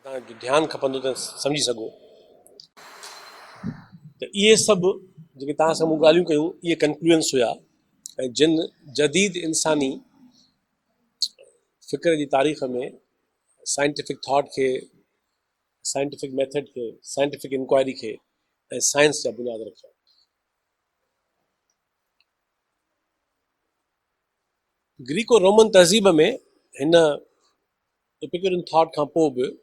तव्हांजो ध्यानु खपंदो त सम्झी सघो त इहे सभु जेके तव्हां सां मूं ॻाल्हियूं कयूं इहे कंक्लूजन्स हुया ऐं जिन जदीद इंसानी फ़िक्र जी तारीख़ में साइंटिफिक थॉट खे, साइंटिफिक मेथड खे, साइंटिफिक इंक्वायरी खे ऐं साइंस जा बुनियाद रखिया। ग्रीको रोमन तहज़ीब में हिन एपिक्यूरियन थॉट खां पोइ बि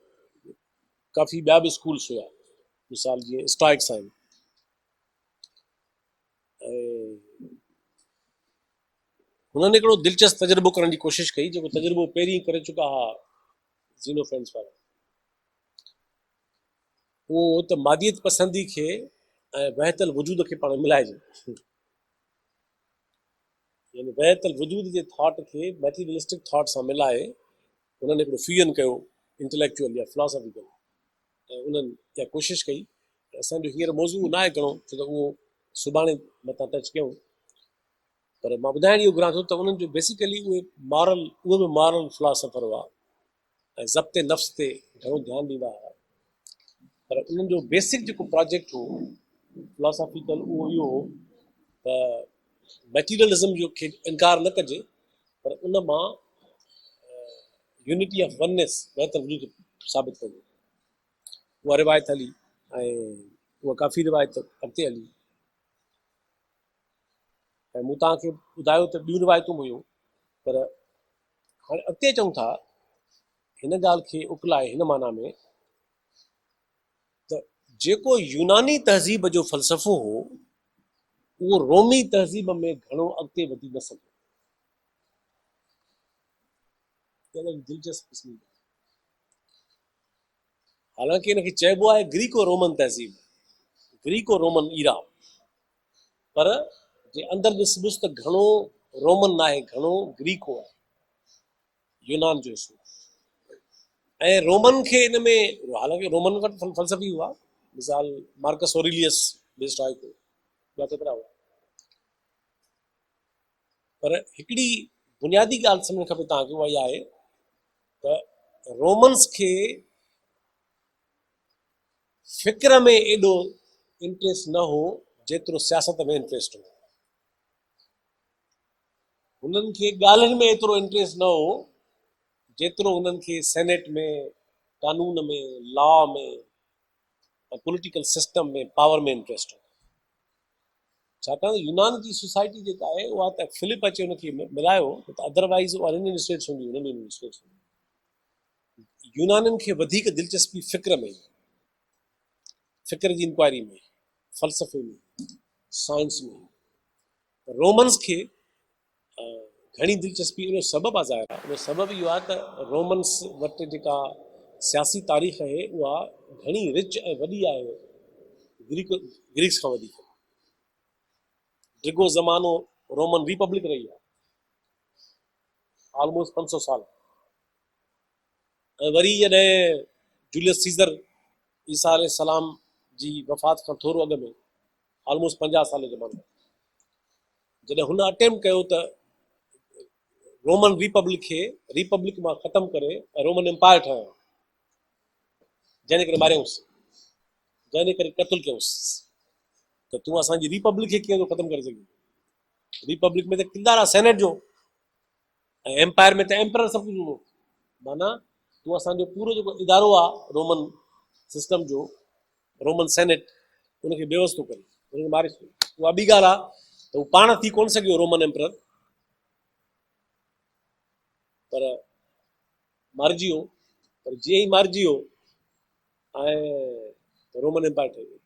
काफ़ी ॿिया बि स्कूल्स हुआ, मिसाल जीअं स्टॉइक्स आहिनि ऐं हुननि हिकिड़ो दिलचस्प तजुर्बो करण जी कोशिशि कई जेको तजुर्बो पहिरीं करे चुका हुआ ज़ीनोफ्रेंड्स वारा। उहो त मादियत पसंदी खे ऐं वहतल वजूद खे पाण मिलाइजे, यानी वहतल वजूद जे थॉट खे मैटीरियलिस्टिक थॉट सां मिलाए उन्हनि हिकिड़ो फ्यूजन कयो इंटेलेक्चुअल या फिलोसॉफिकल, ऐं उन्हनि इहा कोशिशि कई। असांजो हींअर मौज़ू न आहे घणो छो त उहो सुभाणे मथां टच कयूं, पर मां ॿुधाइण इहो घुरां थो त उन्हनि जो बेसिकली उहे बि मॉरल फिलोसफर हुआ ऐं ज़ब्ते नफ़्स ते घणो ध्यानु ॾींदा हुआ, पर उन्हनि जो बेसिक जेको प्रोजेक्ट हो फिलोसॉफिकल उहो इहो हो त मैटीरियलिज़म जो खे इनकार न कजे, पर उन मां यूनिटी ऑफ वननेस बहितर वजूद साबित कजे। उहा रिवायत हली ऐं उहा काफ़ी रिवायत अॻिते हली ऐं मूं तव्हांखे ॿुधायो त ॿियूं रिवायतूं बि हुयूं, पर हाणे अॻिते चऊं था हिन ॻाल्हि खे उकलाए हिन माना में त जेको यूनानी तहज़ीब जो फ़लसफ़ो हो उहो रोमी तहज़ीब में घणो अॻिते वधी न सघियो। दिलचस्प क़िस्म जी, हालांकि हिनखे चइबो आहे ग्रीको रोमन तहज़ीब, ग्रीको रोमन ईरा, पर जे अंदरि ॾिसबुसि त घणो रोमन न आहे, घणो ग्रीको आहे, यूनान जो हिसो। ऐं रोमन खे इन में, हालांकि रोमन वटि फ़लसफ़ी हुआ, मिसाल मार्कस ओरेलियस बेस्ड आहे को ॿिया केतिरा हुआ, पर हिकिड़ी बुनियादी ॻाल्हि सम्झणु खपे तव्हांखे, उहा इहा आहे त रोमन्स खे फ़िक्र में एॾो इंट्रस्ट न हो जेतिरो सियासत में इंट्रस्ट हो। हुननि खे ॻाल्हियुनि में एतिरो इंट्रस्ट न हो जेतिरो उन्हनि खे सेनेट में, कानून में, लॉ में ऐं पॉलिटिकल सिस्टम में, पावर में इंट्रस्ट हो। छाकाणि यूनान जी सोसाइटी जेका आहे उहा त फिलिप अचे हुनखे मिलायो त अदरवाइज़ उहा इंडियन स्टेट्स हूंदी, उन्हनि इंडियन स्टेट्स हूंदी। यूनानियुनि खे वधीक दिलचस्पी फ़िक्र में, फ़िक्र जी इंक्वायरी में, फ़लसफ़े में, साइंस में। रोमन्स खे घणी दिलचस्पी उन सबबु आहे ज़ाहिर आहे, उन सबबु इहो आहे त रोमन्स वटि जेका सियासी तारीख़ आहे उहा घणी रिच ऐं वॾी आहे ग्रीक्स खां वधीक। डिघो ज़मानो रोमन रिपब्लिक रही आहे ऑलमोस्ट 500 साल, ऐं वरी जॾहिं जूलियस सीज़र ईसा अलैहिस्सलाम जी वफ़ात खां थोरो अॻु में ऑलमोस्ट 50 साल ज़मानो, जॾहिं हुन अटेम्प्ट कयो त रोमन रिपब्लिक मां ख़तमु करे रोमन एम्पायर ठाहियो, जंहिंजे करे मारियऊंसि, जंहिंजे करे क़तलु कयोसि, त तूं असांजी रिपब्लिक खे कीअं थो ख़तमु करे सघीं? रिपब्लिक में त किरदारु आहे सेनेट जो, ऐं एम्पायर में त एम्परर सभु कुझु हूंदो। माना तूं असांजो पूरो जेको इदारो आहे रोमन सिस्टम जो, रोमन सेनेट, उनखे बेवस थो करे, उनखे मारे थो। उहा ॿी ॻाल्हि आहे त उहो पाण थी कोन सघियो रोमन एम्परर, पर मारिजी वियो, पर जीअं ई मारिजी वियो ऐं रोमन एम्पायर ठही वियो।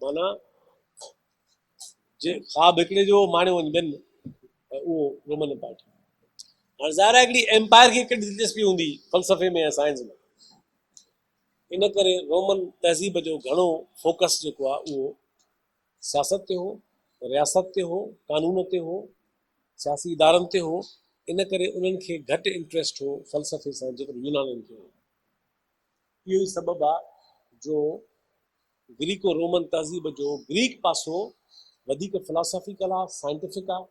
माना जे ख़्वाब हिकिड़े जो माणियो वञी ॿियनि, ऐं उहो रोमन एम्पायर ठही वियो। हाणे ज़ाहिर आहे हिकिड़ी एम्पायर खे केॾी दिलचस्पी हूंदी फ़लसफ़े में ऐं साइंस में, इन करे रोमन तहज़ीब जो घणो फोकस जेको आहे उहो सियासत ते हो, रियासत ते हो, कानून ते हो, सियासी इदारनि ते हो। इन करे उन्हनि खे घटि इंट्रस्ट हो फ़लसफ़े सां जेतिरो यूनानियुनि खे हो। इहो ई सबबु आहे जो ग्रीको रोमन तहज़ीब जो ग्रीक पासो वधीक फिलोसॉफिकल आहे, साइंटिफिक आहे,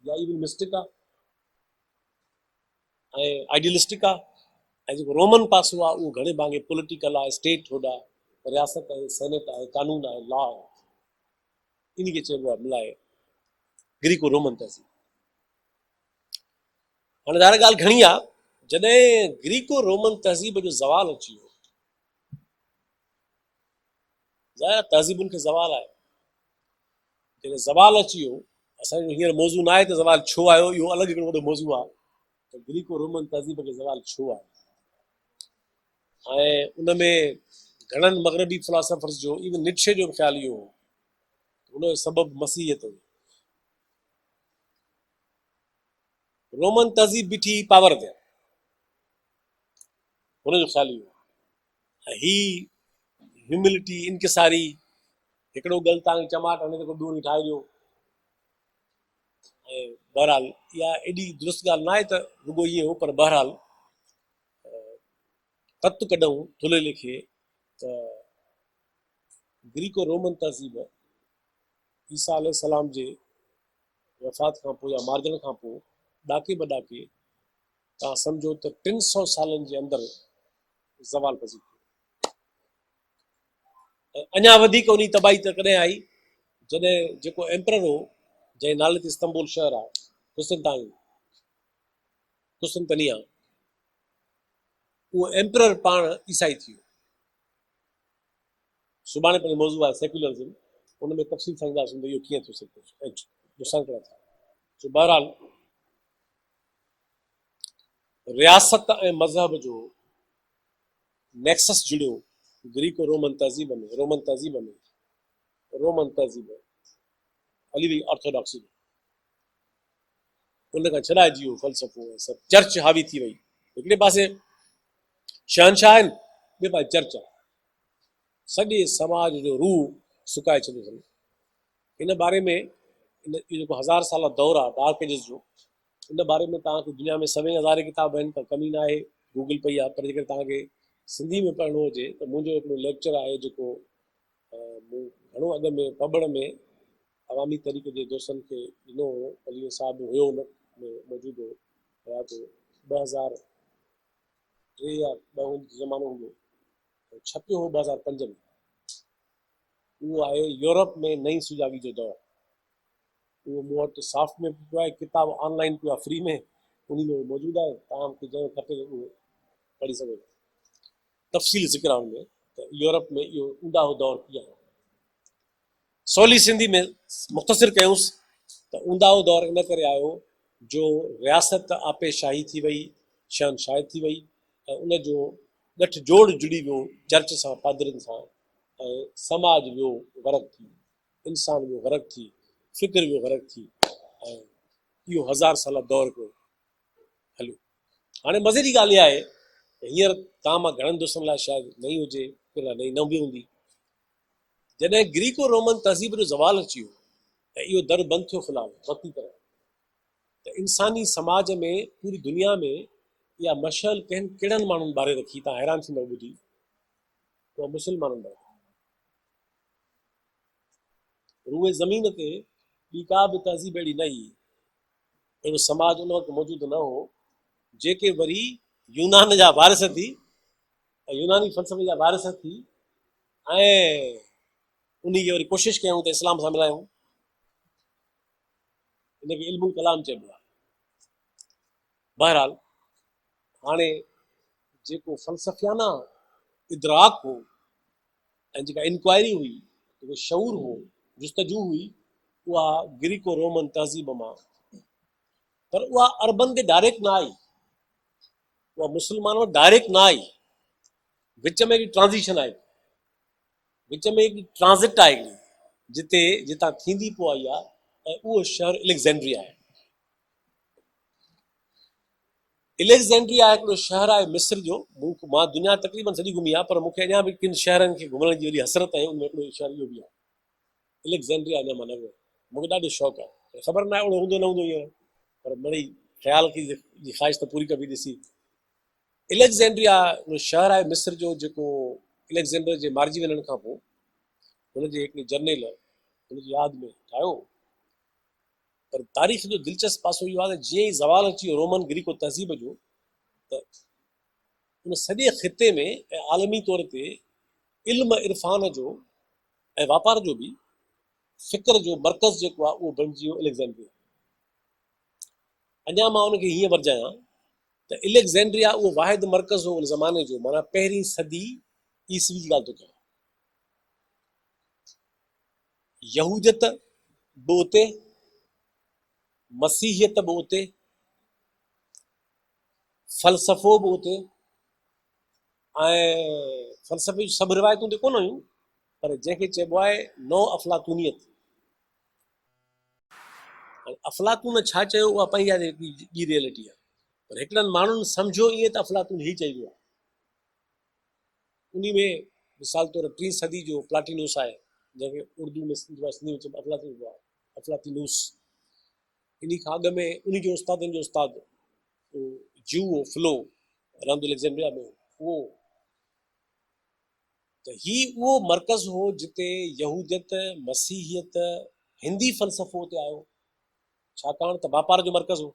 या इवन मिस्टिक आहे ऐं आइडियलिस्टिक आहे, ऐं जेको रोमन पासो आहे उहो घणे भाङे पॉलिटिकल आहे, स्टेट हुड आहे, रियासत आहे, सेनेट आहे, कानून आहे, लॉ आहे, इन खे चइबो आहे मिलाए ग्रीको रोमन तहज़ीब। हाणे ज़ाहिर ॻाल्हि घणी आहे, जॾहिं ग्रीको रोमन तहज़ीब जो ज़वाल अची वियो, ज़ाहिर तहज़ीबुनि खे ज़वाल आहे, जॾहिं ज़वाल अची वियो, असांजो हींअर मौज़ू न आहे त ज़वाल छो आयो, इहो अलॻि हिकिड़ो वॾो मौज़ू आहे त ग्रीको रोमन तहज़ीब खे ज़वाल छो आहे। ऐं उन में घणनि मग़रबी फिलासफ़र्स जो, इवन निट्शे जो बि ख़्यालु इहो हो, उनजो सबबु मसीहत हुई। रोमन तहज़ीब बीठी पावर ते, हुनजो ख़्यालु इहो ऐं ही ह्यूमिलिटी, इनकिसारी, हिकिड़ो ॻाल्हि तव्हांखे चमाट हणे त को ॿियो ठाहे ॾियो। ऐं बहरहाल इहा एॾी दुरुस्त ॻाल्हि न आहे त रुॻो ईअं हो, पर बहरहाल तत कढूं थुले लिखे त ग्रीको रोमन तहज़ीब ईसा अलैहिस्सलाम जे वफ़ात खां पोइ या मारजण खां पोइ ॾाके ॿॾाके तव्हां सम्झो त 300 सालनि जे अंदरि ज़वाल पज़ीर थियो। ऐं अञा वधीक उन तबाही त कॾहिं आई जॾहिं जेको एम्परर हो, जंहिं नाले ते इस्तंबुल शहर आहे, कुस्तनतनिया, उहो एम्परर पाण ईसाई थी वियो। सुभाणे पंहिंजो मौज़ू आहे सेक्युलरिज़म, उन में तफ़सील सां ईंदासीं त इहो कीअं थो सघे ऐं नुक़सान कहिड़ा थिया। सो बहरहाल रियासत ऐं मज़हब जो नेक्सस जुड़ियो ग्रीको रोमन तहज़ीब में, रोमन तहज़ीब हली वई ऑर्थोडॉक्सी में, उन खां छॾाइजी वियो फ़लसफ़ो ऐं सभु, चर्च हावी थी वई। हिकिड़े पासे शहनशाह आहिनि, ॿिए पासे चर्च आहे, सॼे समाज जो रूह सुकाए छॾियो अथनि। इन बारे में इहो जेको 1000 साल दौरु आहे डार्क एजिस जो, इन बारे में तव्हांखे दुनिया में सभई हज़ारे किताब आहिनि, पर कमी न आहे, गूगल पई आहे। पर जेकर तव्हांखे सिंधी में पढ़णो हुजे त मुंहिंजो हिकिड़ो लेक्चर आहे जेको मूं घणो अॻु में पबड़ में अवामी तरीक़े जे दोस्तनि खे ॾिनो हो, अली साहिबु हुयो हुन में मौजूदु हो, हुया तो 2003 या 2 ज़मानो हूंदो, छपियो हो 2005 में। उहो आहे यूरोप में नई सुजाॻी जो दौरु। उहो मूं वटि सॉफ्ट में पियो आहे, किताब ऑनलाइन पियो आहे फ्री में, उन में मौजूदु आहे, तव्हांखे जंहिं खपे उहो पढ़ी सघो। तफ़सील ज़िक्र आहे हुनमें त यूरोप में इहो ऊंदाहो दौरु कीअं आहे। सवली सिंधी में मुख़्तसिर कयूंसि त ऊंदाहो दौरु इन करे आयो जो रियासत आपे शाही थी वई, शहनशाही थी वई, ऐं उनजो गठजोड़ जुड़ी वियो चर्च सां, पादरनि सां, ऐं समाज वियो ग़रक़ थी, इंसान वियो ग़रक़ थी, फ़िक्र वियो ग़रक़ थी, ऐं इहो 1000 साल दौरु पियो हलियो। हाणे मज़े जी ॻाल्हि इहा आहे त हींअर तव्हां मां घणनि दोस्तनि लाइ शायदि नई हुजे, कंहिं लाइ नई न बि हूंदी, जॾहिं ग्रीको रोमन तहज़ीब जो ज़वाल अची वियो ऐं इहो दर बंदि थियो फ़िलहाल वक़्ती तरह, त इंसानी समाज में, पूरी दुनिया में इहा मशाल कहिड़नि माण्हुनि ॿारे रखी, तव्हां हैरान थींदव ॿुधी, उहा मुस्लमाननि ॿारे। रूए ज़मीन ते ॿी का बि तहज़ीब अहिड़ी न हुई, अहिड़ो समाज उन वक़्तु मौजूदु न हो, जेके वरी यूनान जा वारिस थी ऐं यूनानी फ़लसफ़े जा वारिस थी, ऐं उन खे वरी कोशिशि कयूं त इस्लाम सां मिलायूं। इनखे इल्मुल कलाम चइबो आहे। बहरहाल हाणे जेको फ़लसफ़ियाना इदराक हो ऐं जेका इंक्वायरी हुई, जेको शऊर हो, जुस्तजू हुई, उहा ग्रीको रोमन तहज़ीब मां, पर उहा अरबन ते डायरेक्ट न आई, उहा मुस्लमान वटि डायरेक्ट न आई, विच में हिकिड़ी ट्रांज़िशन आहे, विच में हिकिड़ी ट्रांज़िट आहे हिकिड़ी, जितां थींदी पोइ आई आहे, ऐं उहो शहर इलेक्जेंड्रिया आहे। इलेक्जेंड्रिया हिकिड़ो शहर आहे मिस्र जो, मां दुनिया तक़रीबन सॼी घुमी आहे, पर मूंखे अञा बि किन शहरनि खे घुमण जी वॾी हसरत आहे, उनमें हिकिड़ो शहर इहो बि आहे इलेक्जेंड्रिया। अञा मां न वियो, मूंखे ॾाढो शौक़ु आहे, ख़बर न आहे ओड़ो हूंदो न हूंदो ईअं, पर मिड़ई ख़्याल की जी ख़्वाहिश त पूरी कबी ॾिसी। इलेक्जेंड्रिया शहर आहे मिस्र जो, जेको इलेक्जेंडर जे मारिजी वञण खां पोइ हुनजे हिकिड़े जर्नल हुनजी यादि में ठाहियो। पर तारीख़ जो दिलचस्प पासो इहो आहे त जीअं ई ज़वाल अची वियो रोमन ग्रीको तहज़ीब जो, त उन सॼे ख़िते में ऐं आलमी तौर ते इल्म इरफान जो ऐं वापार जो बि फ़िक्र जो मर्कज़ जेको आहे उहो बणिजी वियो एलेक्जेंड्रिया। अञा मां उनखे हीअं वरजायां त एलेक्जेंड्रिया उहो वाहिद मर्कज़ हो उन ज़माने जो, माना पहिरीं सदी ईसवी जी ॻाल्हि थो कयां। यहूदियत बि उते, मसीहियत बि उते, फ़लसफ़ो बि उते, ऐं फ़लसफ़े जूं सभु रिवायतूं त कोन हुयूं, पर जंहिंखे चइबो आहे नओ अफ़लातूनियत। अफ़लातून छा चयो उहा पंहिंजा ॿी रियलिटी आहे, पर हिकिड़नि माण्हुनि सम्झो ईअं त अफ़लातून ई चइबो आहे। उन में मिसाल तौर 3 सदी जो प्लाटिनूस आहे, जंहिंखे उर्दू में सिंधी में चइबो अफ़लातून आहे, अफ़लातिनूस। इन खां अॻु में उन जो उस्तादनि जो उस्तादु जू हो फ्लो रहंदो एलेक्जेंड्रिया में, उहो त ही उहो मर्कज़ हो जिते यहूदियत, मसीहियत, हिंदी फ़लसफ़ो उते आयो, छाकाणि त वापार जो मर्कज़ हो।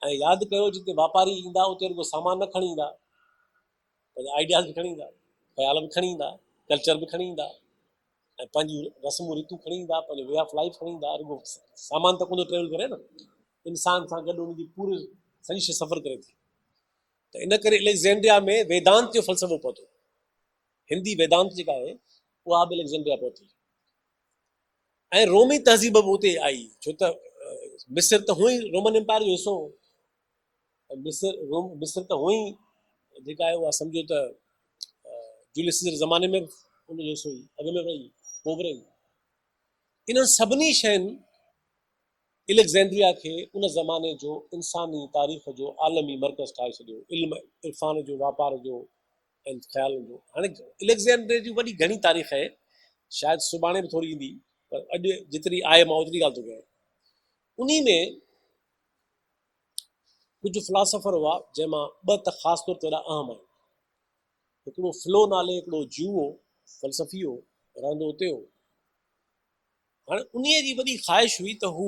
ऐं यादि कयो जिते वापारी ईंदा उते रुगो सामान न खणी ईंदा, पंहिंजा आइडियाज़ बि खणी ईंदा, ख़्याल बि खणी ईंदा, कल्चर बि खणी ईंदा, ऐं पंहिंजूं रस्मूं रीतूं खणी ईंदा, पंहिंजो वे ऑफ लाइफ खणी ईंदा। रुगो सामान त कोन ट्रेवल करे न, इंसान सां गॾु उनजी पूरी सही शइ सफ़र करे थी। त इन करे एलेक्जेंड्रिया में वेदांत जो फ़लसफ़ो पहुतो, हिंदी वेदांत जेका आहे उहा बि एलेक्जेंड्रिया पहुती। ऐं रोमी तहज़ीब बि उते आई, छो त मिस्र त हुअं ई रोमन एम्पायर जो हिसो हो। मिस्र त हुअं ई जेका आहे उहा सम्झो त जूलियस सीज़र ज़माने में उनजो हिसो हुई, अॻ में रही, पोइ बि रही। इन्हनि सभिनी शयुनि एलेक्जेंड्रिया खे उन ज़माने जो इंसानी तारीख़ जो आलमी मर्कज़ ठाहे छॾियो, इल्म इरफान जो, वापार जो ऐं ख़्याल जो। हाणे एलेक्जेंड्रिया जी वॾी घणी तारीख़ आहे, शायदि सुभाणे बि थोरी ईंदी, पर अॼु जेतिरी आहे मां ओतिरी ॻाल्हि थो कयां। उन में कुझु फिलासफ़र हुआ जंहिंमां ॿ त ख़ासि तौर ते ॾाढा अहम आहिनि। हिकिड़ो फ्लो नाले हिकिड़ो जू हो, फ़लसफ़ी हो, रहंदो उते हो। हाणे उन जी वॾी ख़्वाहिश हुई त हू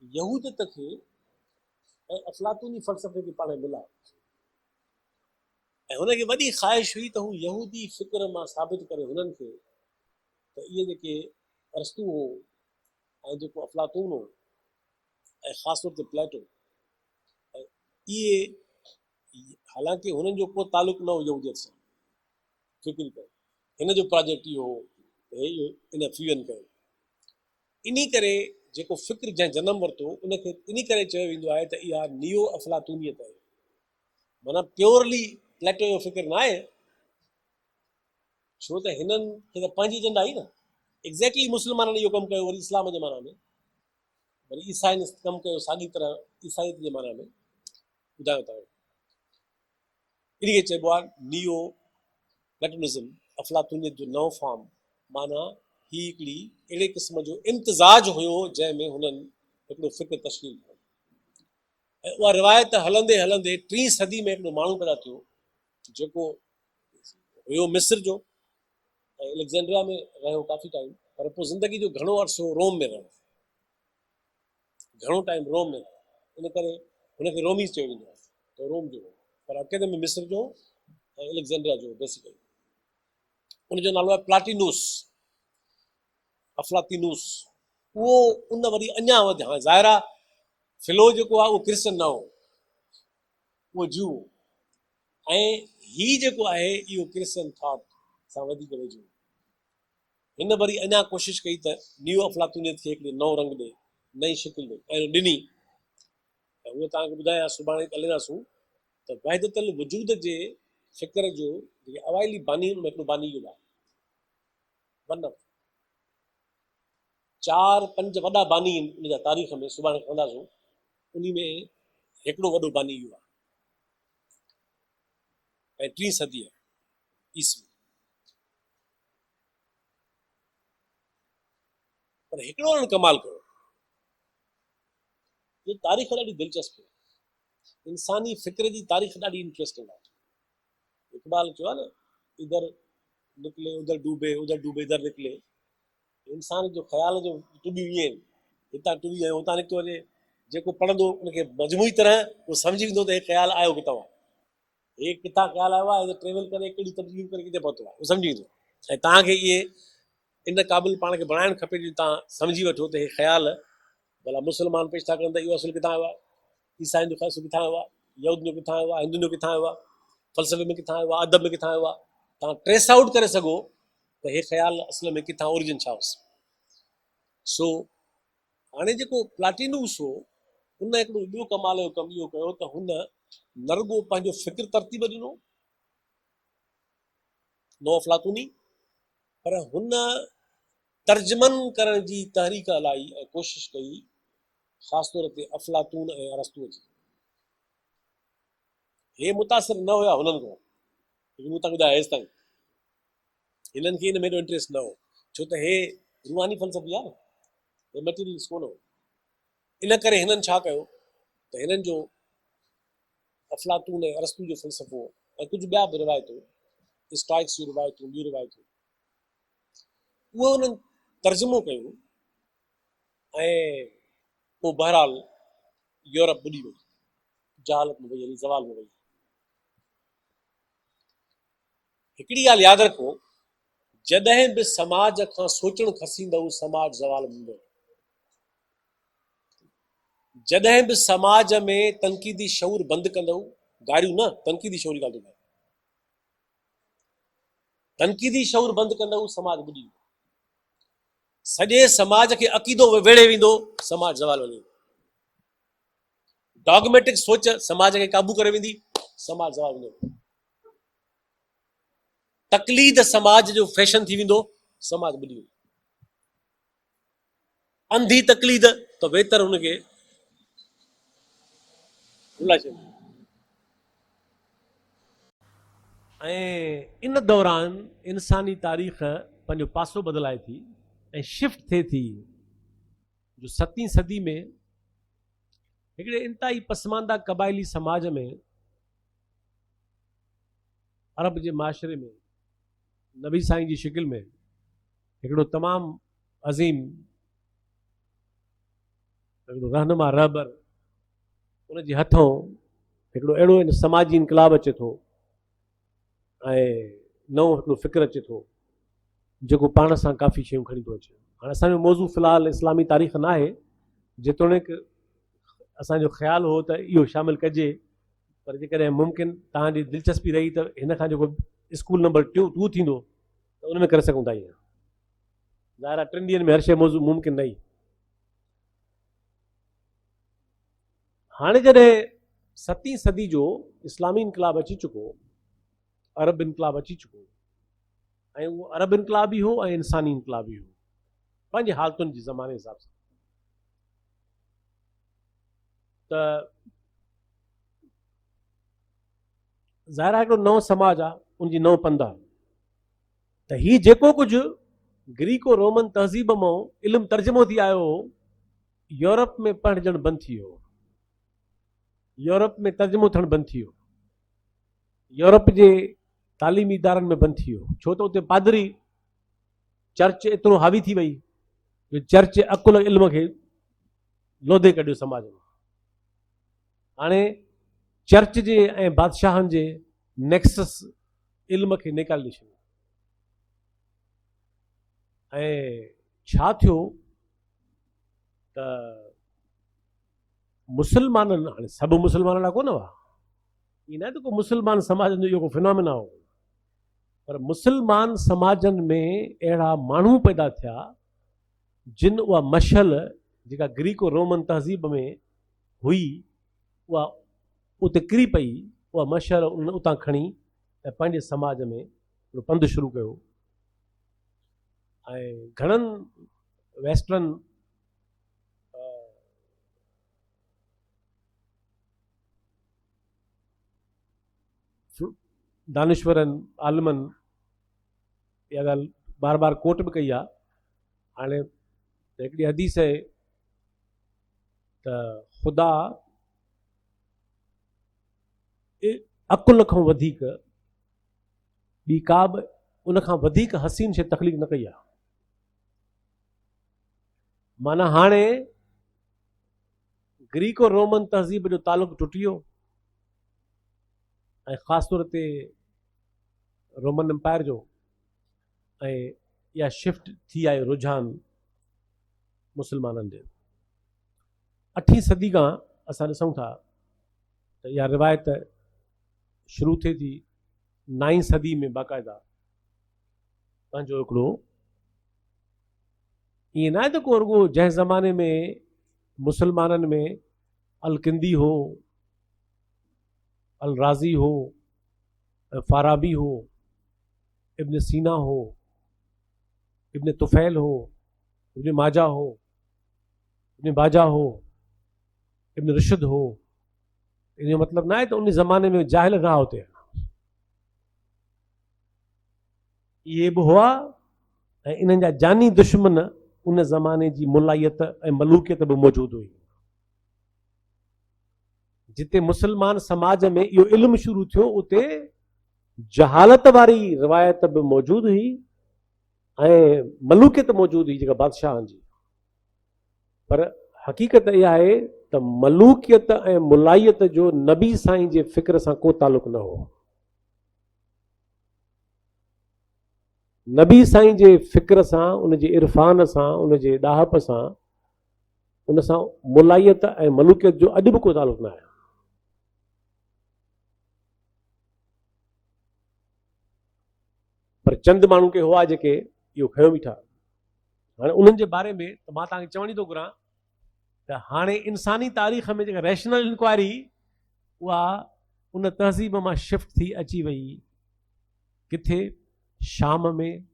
यहूदियत खे ऐं अफ़लातूनी फ़लसफ़े खे पाण मिलाए, ऐं हुनखे वॾी ख़्वाहिश हुई त हू यहूदी फ़िक्र मां साबित करे हुननि खे त इहे जेके अरस्तू हो ऐं जेको अफ़लातून हो ऐं ख़ासि तौर ते प्लेटो, ऐं इहे हालांकि हुननि जो को तालुक़ु न हो यहूदियत सां, फ़िक्र कयो हिन जो प्रोजेक्ट इहो हो, इन फ्यूजन कयो। इन करे जेको फ़िक्र जंहिं जनम वरितो उनखे इन करे चयो वेंदो आहे त इहा नियो अफ़लातूनियत आहे, माना प्योरली प्लेटो जो फ़िक्र न आहे, छो त हिननि खे त पंहिंजी एजेंडा आई न। एग्ज़ैक्टली मुस्लमाननि इहो कमु कयो, वरी इस्लाम जे माना में, वरी ईसाइनि कमु कयो साॻी तरह ईसाइत जे माना में, ॿुधायो तव्हां। इनखे चइबो आहे नियो प्लेटोनिज़म, अफ़लातूनियत जो नओं फॉर्म। माना ही हिकिड़ी अहिड़े क़िस्म जो इम्तिज़ाज हुयो जंहिंमें हुननि हिकिड़ो फ़िक्र तश्कील कयो, ऐं उहा रिवायत हलंदे हलंदे 3 सदी में हिकिड़ो माण्हू पैदा थियो जेको हुयो मिस्र जो ऐं एलेक्जेंड्रिया में रहियो काफ़ी टाइम, पर पोइ ज़िंदगी जो घणो अर्सो रोम में रहियो, घणो टाइम रोम में रहियो, इन करे हुनखे रोमीज़ चयो वेंदो आहे, त रोम जो, पर अकेले में मिस्र जो ऐं एलेक्जेंड्रिया जो बेसिकली। उनजो नालो आहे प्लाटिनूस, अफ़लातिनूस। उहो उन वरी अञा वधिया, हाणे ज़ाहिर आहे फिलो जेको आहे उहो क्रिश्चन न हो, उहो जू, ऐं ही जेको आहे इहो क्रिश्चन थॉट सां वधीक वेझो। हिन वरी अञा कोशिशि कई त न्यू अफ़लातूनियत खे हिकिड़ो नओं रंग ॾे, नई शिकिल ॾे, ऐं ॾिनी। ऐं उहो तव्हांखे ॿुधायां, सुभाणे ॻाल्हाईंदासूं त वहदतल वजूद जे फ़िक्र जो जेके अवाइली बानी में हिकिड़ो बानी इहो आहे, वन ऑफ 4-5 वॾा बानी उन जा तारीख़ में, सुभाणे खणंदासूं। उन में हिकिड़ो वॾो बानी इहो आहे, ऐं 3 सदी ईस्वी। पर हिकिड़ो हुननि कमाल कयो, इहो तारीख़ ॾाढी दिलचस्प आहे, इंसानी फ़िक्र जी तारीख़ ॾाढी इंट्रस्टिंग आहे। इक़बाल चयो आहे न, इधर निकिले उधर डूबे इधर निकिले। इंसान जो ख़्याल जो टुॿियूं ईअं आहिनि, हितां टुॿी ऐं हुतां निकितो वञे, जेको पढ़ंदो उनखे मजमूई तरह वो सम्झी वेंदो त हे ख़्यालु आयो किथां आहे, हे किथां ख़्यालु आयो आहे, ट्रेवल करे कहिड़ी तब्दीलियूं करे किथे पहुतो आहे, उहो सम्झी वेंदो। ऐं तव्हांखे इहे इन क़ाबिल पाण खे बणाइणु खपे जो तव्हां सम्झी वठो त हे ख़्यालु भला मुस्लमान पेश था कनि त इहो असुलु किथां आयो आहे, ईसाइनि जो असुलु किथां आयो आहे, यहूदियुनि जो किथां आयो आहे, हिंदुनि जो किथां आयो आहे, फ़लसफ़े में किथां आयो आहे, अदब में किथां आयो आहे, तव्हां ट्रेस आउट करे सघो त हे ख़्यालु असुल में किथां ओरिजिन छा हुअसि। सो हाणे जेको प्लाटिनूस हो हुन हिकिड़ो ॿियो कमाल जो कमु इहो कयो त हुन न रुॻो पंहिंजो फ़िक्र तरतीब ॾिनो नो अफ़लातूनी, पर हुन तर्जमन करण जी तहरीक हलाई ऐं कोशिशि कई ख़ासि तौर ते अफ़लातून ऐं अरस्तूअ जी। हे मुतासिर न हुया हुननि खां, मूं तव्हांखे ॿुधायो हेसि ताईं हिननि खे हिन में एॾो इंट्रस्ट न हो, छो त हे रूहानी फ़लसफ़ी आहे न, हे मटीरियल्स कोन हो। इन करे हिननि छा कयो त हिननि जो अफ़लातून ऐं अरस्तू जो फ़लसफ़ो ऐं कुझु ॿिया बि रिवायतूं, स्टॉइक्स जूं रिवायतूं, ॿियूं रिवायतूं, उहो उन्हनि तर्जुमो कयो ऐं पोइ बहरहाल यूरोप ॿुॾी वई, जहालत में वई हली, ज़वाल में वई। हिकिड़ी ॻाल्हि यादि रखो, जॾहिं बि समाज खां सोचणु खसींदव समाज ज़वाल में हूंदो। जॾहिं बि समाज में तनक़ीदी शऊर बंदि कंदव, गारियूं न, तनक़ीदी शऊर जी ॻाल्हि थो, तनक़ीदी शऊर बंदि कंदव समाज ॿुॾी वेंदो। सॼे समाज खे अक़ीदो वेड़े वेंदो, समाज ज़वाल वञे। डॉगमेटिक सोच समाज खे काबू करे वेंदी, समाज ज़वाल वेंदो। तकलीद समाज जो फैशन थी वेंदो, समाज ॿुॾी वेंदो। अंधी तकलीद त बहितर हुनखे रुलाए छॾियो। ऐं इन दौरान इंसानी तारीख़ पंहिंजो पासो बदिलाए थी ऐं शिफ्ट थिए थी जो 7वीं सदी में हिकिड़े इंतहाई पसमानदा क़बाइली समाज में, अरब जे माशरे में, नबी साईं जी शिकिल में हिकिड़ो तमामु अज़ीम हिकिड़ो रहनुमा रहबर उनजे हथों हिकिड़ो अहिड़ो समाजी इनकलाब अचे थो ऐं नओं हिकिड़ो फ़िक्र अचे थो जेको पाण सां काफ़ी शयूं खणी थो अचे। हाणे असांजो मौज़ू फ़िलहालु इस्लामी तारीख़ न आहे, जेतोणीकि असांजो ख़्यालु हो त इहो शामिलु कजे, पर जेकॾहिं मुमकिन तव्हांजी दिलचस्पी रही त हिन खां जेको स्कूल नंबर 2 थींदो त उन में करे सघूं था। ईअं ज़ाहिर आहे 3 ॾींहंनि में हर शइ मौज़ू मुमकिन न। हाणे जॾहिं 7वीं सदी जो इस्लामी इनकलाब अची चुको, अरब इनकलाब अची चुको, ऐं उहो अरब इनकलाब बि हो ऐं इंसानी इनकलाब बि हो, पंहिंजे हालतुनि जे ज़माने हिसाब सां। त ज़ाहिर आहे हिकिड़ो नओं समाज आहे, उनजी नओं पंध आहे। त हीउ जेको कुझु ग्रीको रोमन तहज़ीब मां इल्मु तर्जुमो थी आयो हो, यूरोप में पढ़जणु बंदि थी वियो, यूरोप में तर्जुमो थियणु बंदि थी वियो, यूरोप जे तालीमी इदारनि में बंदि थी वियो, छो त उते पादरी चर्च एतिरो हावी थी वई जो चर्च अकुल इल्म खे लोधे कढियो समाज में। हाणे चर्च जे ऐं बादशाहनि जे नेक्सस इल्म खे निकाले छॾियो। ऐं छा थियो त मुस्लमाननि, हाणे सभु मुस्लमान अहिड़ा कोन हुआ, ईअं न आहे त को मुस्लमान समाजनि जो जेको फिनोमिना हो, पर मुस्लमान समाजनि में अहिड़ा माण्हू पैदा थिया जिन उहा मशल जेका ग्रीको रोमन तहज़ीब में हुई उहा उते किरी पई, उहा मशल उतां खणी ऐं पंहिंजे समाज में पंधु शुरू कयो। ऐं घणनि वेस्टर्न दानिश्वरनि आलमनि इहा ॻाल्हि बार बार कोट बि कई आहे। हाणे हिकिड़ी हदीस आहे त ख़ुदा अकुल खां वधीक ॿी का बि उन खां वधीक हसीन शइ तख़लीक़ न कई आहे। माना हाणे ग्रीको रोमन तहज़ीब जो तालुक़ टुटी वियो ऐं ख़ासि तौर ते रोमन एम्पायर जो, ऐं इहा शिफ्ट थी आयो रुझान मुस्लमाननि जे। 8वीं सदी खां असां ॾिसूं था त इहा रिवायत शुरू थिए थी 9वीं सदी में बाक़ाइदा पंहिंजो हिकिड़ो, ईअं न आहे त को रुॻो जंहिं ज़माने में मुस्लमाननि में अलकिंदी हो, अल राज़ी हो, फाराबी हो, इब्न सीना हो, इब्न तुफ़ैल हो, इब्न माजा हो, इब्न बाजा हो, इब्न रुशद हो। इन जो मतिलबु न आहे त उन ज़माने में जाहिल रहा होते, इहे बि हुआ ऐं इन्हनि जा जानी दुश्मन उन ज़माने जी मुलायत ऐं मलूकियत बि मौजूदु हुई। जिते मुस्लमान समाज में इहो इल्मु शुरू थियो उते जहालत वारी रिवायत बि मौजूदु हुई ऐं मलूकियत मौजूदु हुई जेका बादशाहनि जी। पर हक़ीक़त इहा आहे त मलूकियत ऐं मुलायत जो नबी साईं जे फ़िक्र सां को तालुक़ न हो। नबी साईं जे फ़िक्र सां, उन जे इरफ़ान सां, उन जे ॾाहप सां, उन सां मुलायत ऐं मलूकियत जो अॼु बि को तालुक़ न आहे। पर चंद माण्हू के हुआ जेके इहो खयो बीठा। हाणे उन्हनि जे बारे में त मां तव्हांखे चवण ई थो घुरां त हाणे इंसानी तारीख़ में जेका रैशनल इंक्वायरी उहा उन तहज़ीब मां शिफ्ट थी अची वई किथे, शाम में,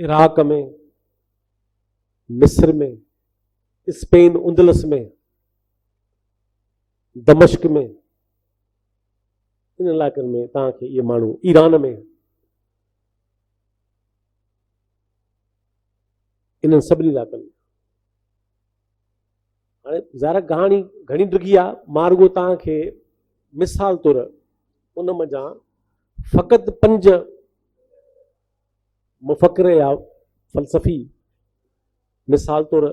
इराक में, मिस्र में, स्पेन उंदलस में, दमश्क में, इन इलाइक़नि में तव्हांखे इहे माण्हू, ईरान में, इन्हनि सभिनी इलाइक़नि में। हाणे ज़ाहिर कहाणी घणी ॾिघी आहे, मां रुॻो तव्हांखे मिसाल तौरु उन मंझां फ़क़ति 5 मुफ़क्किर या फ़लसफ़ी मिसाल तौरु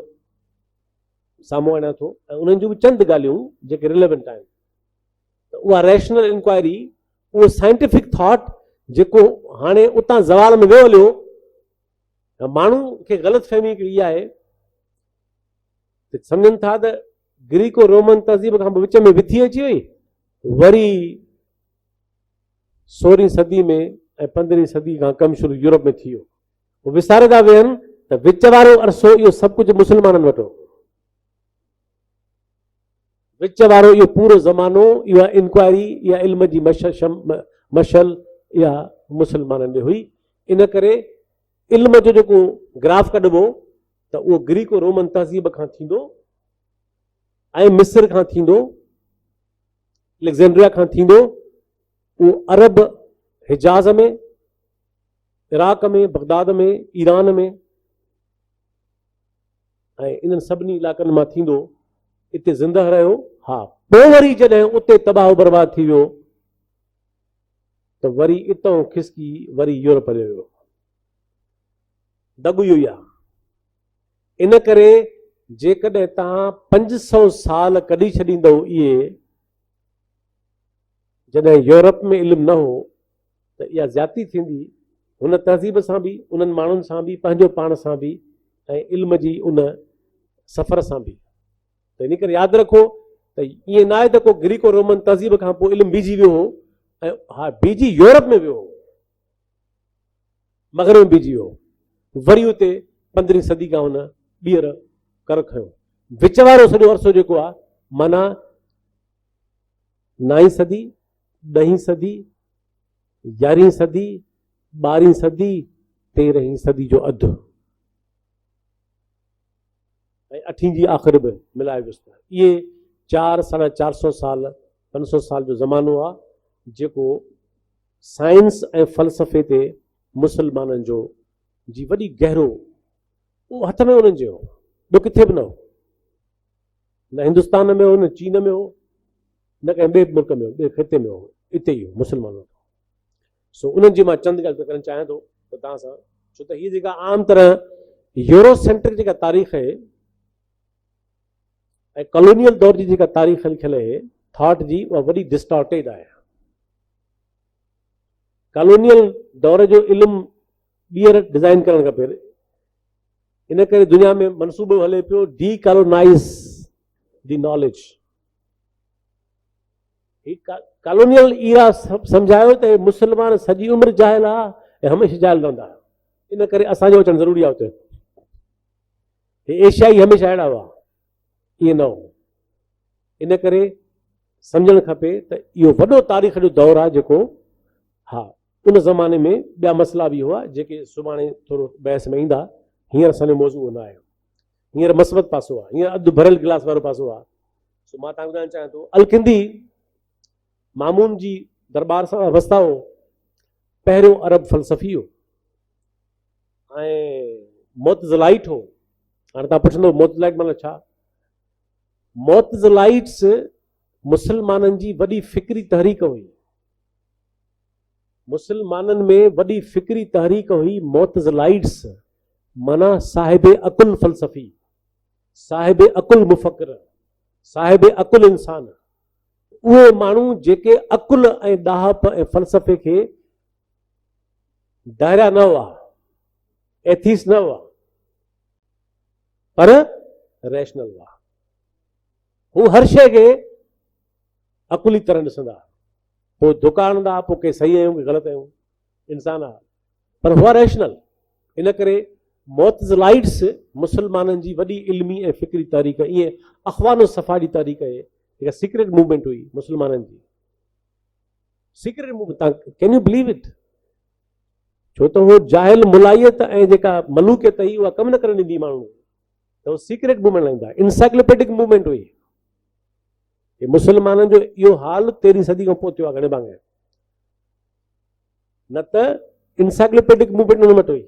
साम्हूं आणियां थो ऐं उन्हनि जूं बि चंद ॻाल्हियूं जेके रिलेवेंट आहिनि। त उहा रैशनल इंक्वायरी, उहो साइंटिफिक थॉट जेको हाणे उतां ज़वाल में वियो हलियो, माण्हू खे ग़लतफ़हमी हिकिड़ी इहा आहे त सम्झनि था त ग्रीको रोमन तहज़ीब खां विच में विथी अची वई, वरी 16वीं सदी में ऐं 15वीं सदी खां कमु शुरू यूरोप में थी वियो। उहे विसारे था वेहनि त विच वारो अरसो इहो सभु कुझु मुस्लमाननि वटि हो। विच वारो इहो पूरो ज़मानो, इहा इंक्वायरी, इहा इल्म जी मशल इहा मुस्लमाननि ॾे हुई। इन करे इल्म जो जेको ग्राफ कढिबो त उहो ग्रीको रोमन तहज़ीब खां थींदो ऐं मिस्र खां थींदो, अलेक्जेंड्रिया खां थींदो, उहो अरब हिजाज़ में, इराक में, बगदाद में, ईरान में ऐं इन्हनि सभिनी इलाइक़नि मां थींदो, इते ज़िंदह रहियो। हा, पोइ वरी जॾहिं उते तबाह बर्बाद थी वियो त वरी इतां खिसकी वरी यूरोप हलियो वियो। दॻु इहो ई आहे। इन करे जेकॾहिं तव्हां 500 साल कढी छॾींदव इहे, जॾहिं यूरोप में इल्मु न हो त इहा ज़्यादती थींदी हुन तहज़ीब सां बि, उन्हनि माण्हुनि सां बि, पंहिंजो पाण सां बि ऐं इल्म जी उन सफ़र सां बि। त इन करे यादि रखो त ईअं न आहे त को ग्रीको रोमन तहज़ीब खां पोइ इल्मु बीजी वियो हो ऐं हा बीजी यूरोप में वियो हो, मग़रिब में बीजी वियो, वरी उते 15वीं सदी खां हुन ॿीहर कर खयो। विच वारो सॼो अरसो जेको आहे माना 9वीं सदी, 10वीं सदी, 11वीं सदी, 12वीं सदी, 13वीं सदी जो अधु ऐं 8वीं जी आख़िर बि मिलाए वियुसि। इहे 400-450 साल, 500 साल जो ज़मानो आहे जेको साइंस ऐं फ़लसफ़े ते मुस्लमाननि जो जी वॾी गहरो उहो हथ में उन्हनि जो हो, ॿियो किथे बि न हो, न हिंदुस्तान में हो, न चीन में हो, न कंहिं ॿिए मुल्क में हो, ॿिए ख़िते में हो, इते ई हो मुस्लमाननि। सो उन्हनि जी मां चंद ॻाल्हि करणु चाहियां थो त तव्हां सां, छो त हीअ जेका आम तरह यूरोसेंट्रिक जेका तारीख़ आहे कॉलोनियल दौर जी जेका तारीख़ लिखियल आहे थॉट जी उहा वॾी डिस्टॉर्टेड आहे। कॉलोनियल दौर जो इल्मु ॿीहर डिज़ाइन करणु खपे। इन करे दुनिया में मनसूबो हले पियो डी colonise the knowledge. Colonial era सम्झायो त मुस्लमान सॼी उमिरि जाहिल आहे ऐं हमेशह जाहिल रहंदा। इन करे असांजो अचणु ज़रूरी आहे उते। एशियाई हमेशह अहिड़ा हुआ, ईअं न हो। इन करे सम्झणु खपे त इहो वॾो तारीख़ जो दौरु आहे जेको, हा उन ज़माने में ॿिया मसइला बि हुआ जेके सुभाणे थोरो बहस में ईंदा। हींअर असांजो मौज़ू न आहे। हींअर मस्बत पासो आहे, हींअर अधु भरियल गिलास वारो पासो आहे। सो मां तव्हांखे ॿुधाइणु चाहियां थो अलकिंदी मामून जी दरबार सां वाबस्ता हो। पहिरियों अरब फ़लसफ़ी हो ऐं मोतज़लाइट हो। हाणे तव्हां पुछंदो मोतज़लाइट माना छा? मोतज़लाइट्स मुसलमाननि जी वॾी फ़िक्री तहरीक हुई। मुसलमाननि में वॾी फ़िक्री तहरीक हुई मोतज़लाइट्स माना साहिब अकुल फ़लसफ़ी, साहिब अकुल मुफ़क्किर, साहिब अकुल इंसान। उहे माण्हू जेके अकुल ऐं ॾाहप ऐं फ़लसफ़े खे दायरा न हुआ, एथीस न हुआ, पर रैशनल हुआ। हू हर शइ खे अकुली तरह ॾिसंदा। पोइ दुकान हूंदा, पोइ के सही आहियूं के ग़लति आहियूं, इंसान आहे, पर हुआ रैशनल। इन करे मोतज़लाइट्स मुसलमाननि जी वॾी इल्मी ऐं फ़िक्री तारीख़, ईअं अख़वान सफ़ा जी तारीख़ आहे जेका सीक्रेट मूवमेंट हुई मुसलमाननि जी। सीक्रेट मूवमेंट, तव्हां कैन यू बिलीव इट? छो त उहो जाहिल मुलायत ऐं जेका मलूकियत हुई उहा कमु न करणु ॾींदी माण्हू, त उहो सीक्रेट मूवमेंट हलाईंदा। इनसाइक्लोपैडिक मूवमेंट हुई। मुसलमाननि जो इहो हाल 13वीं सदी खां पोइ थियो आहे घणे भाङे, न त इनसाइक्लोपैडिक मूवमेंट उन वटि हुई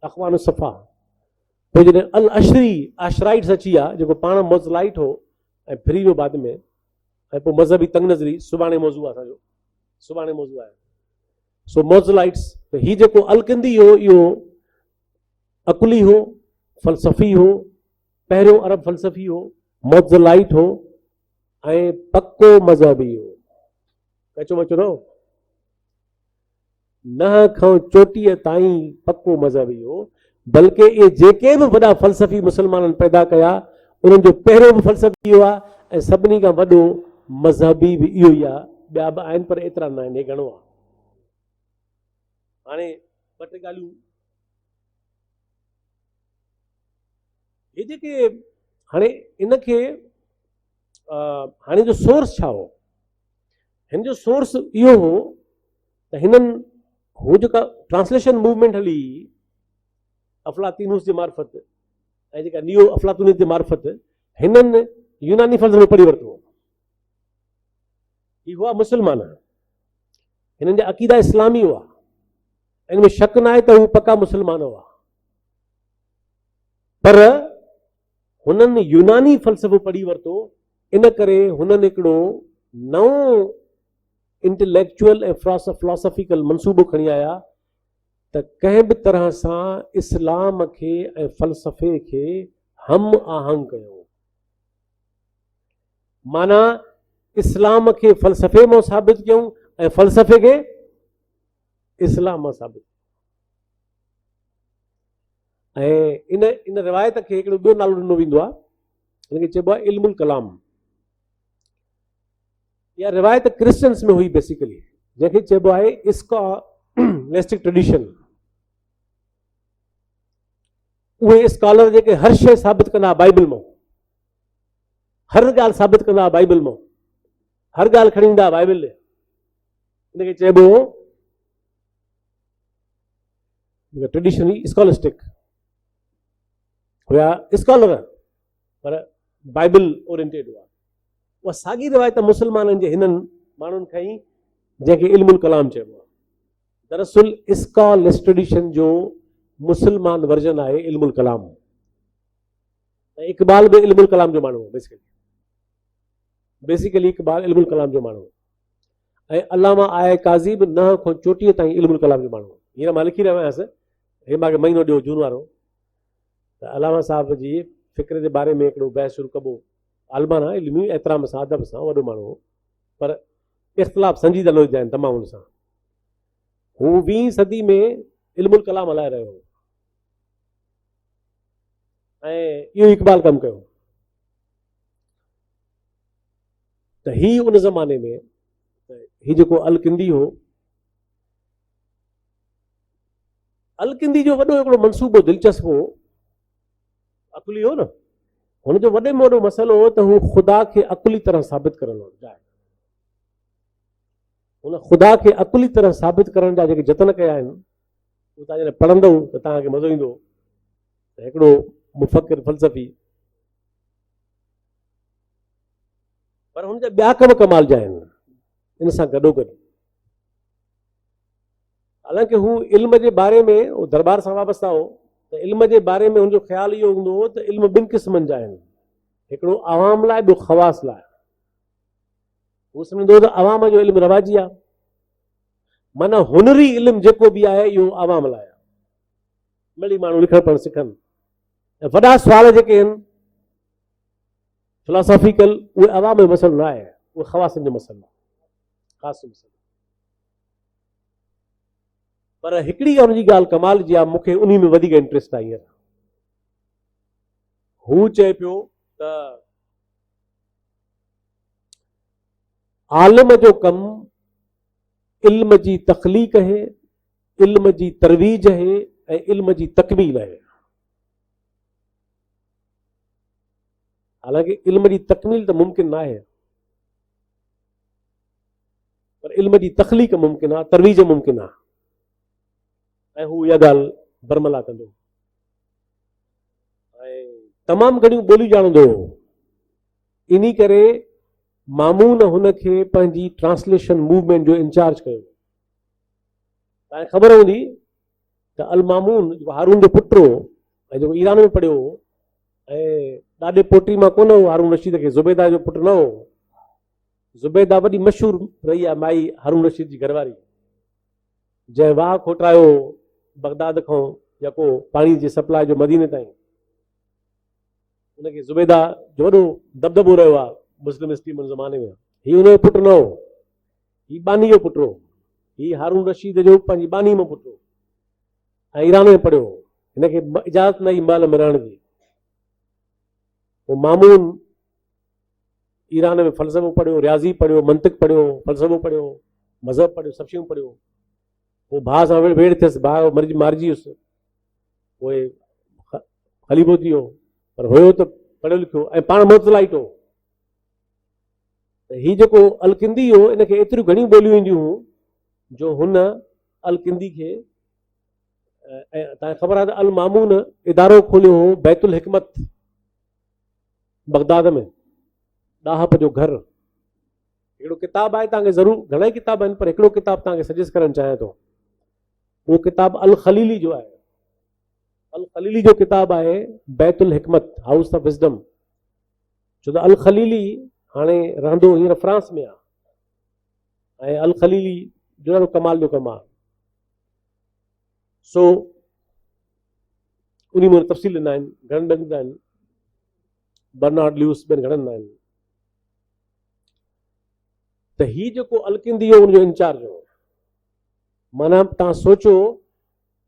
अख़वान सफ़ा। पोइ जॾहिं अल अशरी आशराइट्स अची विया जेको पाण मोज़लाइट हो ऐं फिरी वियो बाद में, ऐं पोइ मज़हबी तंग नज़री सुभाणे मौज़ू आहे असांजो, सुभाणे मौज़ू आहे। सो मोज़लाइट्स, त हीउ जेको अलकिंदी हो इहो अकुली हो, फ़लसफ़ी हो, पहिरियों अरब फ़लसफ़ी हो, मोज़लाइट हो ऐं पक्को मज़हबी हो। कचो मचो न, नह खां चोटीअ ताईं पक्को मज़हबी हो। बल्कि इहे जेके बि वॾा फ़लसफ़ी मुसलमाननि पैदा कया उन्हनि जो पहिरियों बि फ़लसफ़ी इहो आहे ऐं सभिनी खां वॾो मज़हबी बि इहो ई आहे। ॿिया बि आहिनि पर एतिरा न आहिनि, हे घणो आहे। हाणे ॿ टे ॻाल्हियूं, हे जेके हाणे इनखे हाणे जो सोर्स छा हो? हिन जो सोर्स इहो हो त हिननि हू जेका ट्रांसलेशन मूवमेंट हली अफलातूनिस जे मार्फत ऐं जेका नियो अफलातूनिस जे मार्फत, हिननि यूनानी फ़लसफ़ो पढ़ी वरितो। ही हुआ मुसलमान, हिननि जा अक़ीदा इस्लामी हुआ, इन में शक न आहे त हू पका मुसलमान हुआ। पर हुननि यूनानी फ़लसफ़ो पढ़ी वरितो, इन करे हुननि हिकिड़ो नओं इंटेलेक्चुअल ऐं फिलॉसफिकल मनसूबो खणी आया त कंहिं बि तरह सां इस्लाम खे ऐं फ़लसफ़े खे हम आहंग कयो। माना इस्लाम खे फ़लसफ़े मां साबित कयूं ऐं फ़लसफ़े खे इस्लाम मां साबित। ऐं इन रिवायत खे हिकिड़ो ॿियो नालो ॾिनो वेंदो आहे, हिनखे चइबो आहे इल्मुल कलाम। इहा रिवायत क्रिश्चियंस में हुई बेसिकली, जंहिंखे चइबो आहे स्कॉलेस्टिक ट्रेडिशन। उहे स्कॉलर जेके हर शइ साबित कंदा बाइबल मां, हर ॻाल्हि साबित कंदा बाइबल मां, हर ॻाल्हि खणी ईंदा बाइबल। इनखे चइबो ट्रेडिशन हुई स्कॉलेस्टिक, हुया स्कॉलर पर बाइबल ओरिएंटेड हुआ। उहा साॻी रिवायत मुसलमाननि जे हिननि माण्हुनि खईं जंहिंखे इल्मुल कलाम चइबो आहे। दरअसल स्कॉलेस्ट ट्रेडिशन जो मुसलमान वर्जन आहे इल्मुल कलाम। ऐं इक़बाल बि इल्मुल कलाम जो माण्हू हो। बेसिकली इक़बाल इल्मुल कलाम जो माण्हू ऐं अल्लामा आए काज़ी बि 9 खां 34 ताईं इल्मुल कलाम जो माण्हू। हींअर मां लिखी रहियो आहियां, हे मूंखे महीनो ॾियो जून वारो, त अल्लामा साहब जी फ़िक्र जे बारे में हिकिड़ो बहस शुरू कबो आलमान आहे, इल्मी एतिराम सां, अदब सां, वॾो माण्हू हो, पर इख़्तिलाफ़ संजीदा न हुजाइनि तमामु हुन सां। हू 20 सदी में इल्मुल कलाम हलाए रहियो हो ऐं इहो इक़बाल कमु कयो। त ही उन ज़माने में ही जेको अलकिंदी हो, अलकिंदी जो वॾो हिकिड़ो मनसूबो दिलचस्प हो, अकुली हो न, हुनजो वॾे में वॾो मसइलो हो त हू ख़ुदा खे अकुली तरह साबित करणु चाहे। हुन ख़ुदा खे अकुली तरह साबित करण जा जेके जतन कया आहिनि, उहो तव्हां जॾहिं पढ़ंदव त तव्हांखे मज़ो ईंदो त हिकिड़ो मुफ़क्किर फ़लसफ़ी, पर हुनजा ॿिया कम कमाल जा आहिनि इन सां गॾोगॾु। हालांकि हू इल्म जे बारे में, उहो दरबार सां वाबस्ता हो, त इल्म जे बारे में हुनजो ख़्यालु इहो हूंदो हो त इल्म ॿिनि क़िस्मनि जा आहिनि, हिकिड़ो आवाम लाइ, ॿियो ख़वास लाइ। हू सम्झंदो त आवाम जो इल्मु रवाजी आहे, माना हुनरी इल्मु जेको बि आहे इहो आवाम लाइ आहे, मिड़ी माण्हू लिखणु पढ़णु सिखनि। ऐं वॾा सुवाल जेके आहिनि फिलोसॉफिकल, उहे आवाम जो मसइलो न आहे, उहे ख़वासनि जो मसइलो आहे, ख़ासि मसइलो। पर हिकिड़ी हुनजी ॻाल्हि कमाल जी आहे, मूंखे उन में वधीक इंट्रस्ट आहे हींअर। हू चए पियो त आलिम जो कमु इल्म जी तख़लीक़ है, इल्म जी तरवीज है ऐं इल्म जी तकमील है। हालांकि इल्म जी तकमील त मुमकिन न आहे, पर इल्म जी तख़लीक़ मुमकिन आहे, तरवीज मुमकिन आहे, ऐं हू इहा ॻाल्हि बरमला कंदो ऐं तमामु घणियूं ॿोलियूं ॼाणंदो हो। इन करे मामून हुनखे पंहिंजी ट्रांसलेशन मूवमेंट जो इंचार्ज कयो। तव्हांखे ख़बर हूंदी त अल मामून जेको हारून जो पुटु हो ऐं जेको ईरान में पढ़ियो हो ऐं ॾाढे पोटी मां कोन हो हारून रशीद खे, ज़ुबैदा जो पुटु न हो। ज़ुबैदा वॾी मशहूरु रही आहे माई हारून रशीद जी घरवारी, जंहिं वाह खोटायो बगदाद खां यको पाणी जी सप्लाई जो मदीने ताईं। उनखे ज़ुबैदा जो वॾो दबदबो रहियो आहे मुस्लिम स्टीम ज़माने में। हीउ हुनजो पुटु न हो, हीउ बानी जो पुटु हो, हीउ हारून रशीद जो पंहिंजी बानी में पुटु हो ऐं ईरान में पढ़ियो हो। हिनखे इजाज़त न हुई महिल में रहण जी। पोइ मामून ईरान में फ़लसफ़ो पढ़ियो, रियाज़ी पढ़ियो, मंतिक पढ़ियो, फ़लसफ़ो पढ़ियो, मज़हब पढ़ियो, सभु शयूं पढ़ियो। पोइ भाउ सां वेड़ थियसि, भाउ मारिजी वियुसि, पोइ ख़लीफ़ो थी वियो, पर हुयो त पढ़ियो लिखियो ऐं पाण मुतलाइट हो। हीउ जेको अलकिंदी हो, इनखे एतिरियूं घणियूं ॿोलियूं ईंदियूं हुयूं जो हुन अलकिंदी खे, ऐं तव्हांखे ख़बर आहे त अल मामून इदारो खोलियो हो बैतुल हिकमत बगदाद में, ॾाहप जो घरु। हिकिड़ो किताबु आहे, तव्हांखे ज़रूरु, घणेई किताब आहिनि, पर हिकिड़ो किताबु तव्हांखे सजेस्ट करणु चाहियां थो। उहो किताबु अल ख़लीली जो आहे। अल ख़लीली जो किताबु आहे बैतुल हिकमत, हाउस ऑफ विज़डम। छो त अल ख़लीली हाणे रहंदो हींअर फ्रांस में आहे ऐं अल ख़लीली जो ॾाढो कमाल जो कमु आहे। सो उन में तफ़सील ॾिना आहिनि, घणनि ॾींदा आहिनि, बर्नार्ड ल्यूस ॿियनि घणनि आहिनि। त हीउ जेको अलकिंदी हो उनजो इंचार्ज हो। माना तव्हां सोचो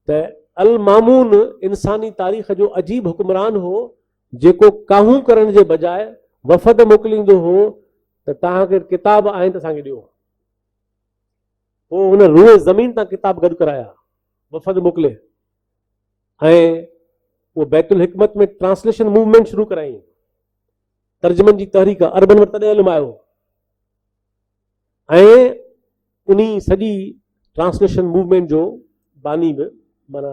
त अल मामून इंसानी तारीख़ जो अजीब हुक्मरान हो, जेको काहूं करण जे बजाए वफ़द मोकिलींदो हो त तव्हांखे किताब आहिनि त असांखे ॾियो। पोइ हुन रूए ज़मीन तां किताब गॾु कराया, वफ़द मोकिले, ऐं उहो बैतुल हिकमत में ट्रांसलेशन मूवमेंट शुरू कराई, तर्जुमनि जी तहरीक, अरबन वटि तॾहिं इल्मु आयो। ऐं उन सॼी ट्रांसलेशन मूवमेंट जो बानी बि, माना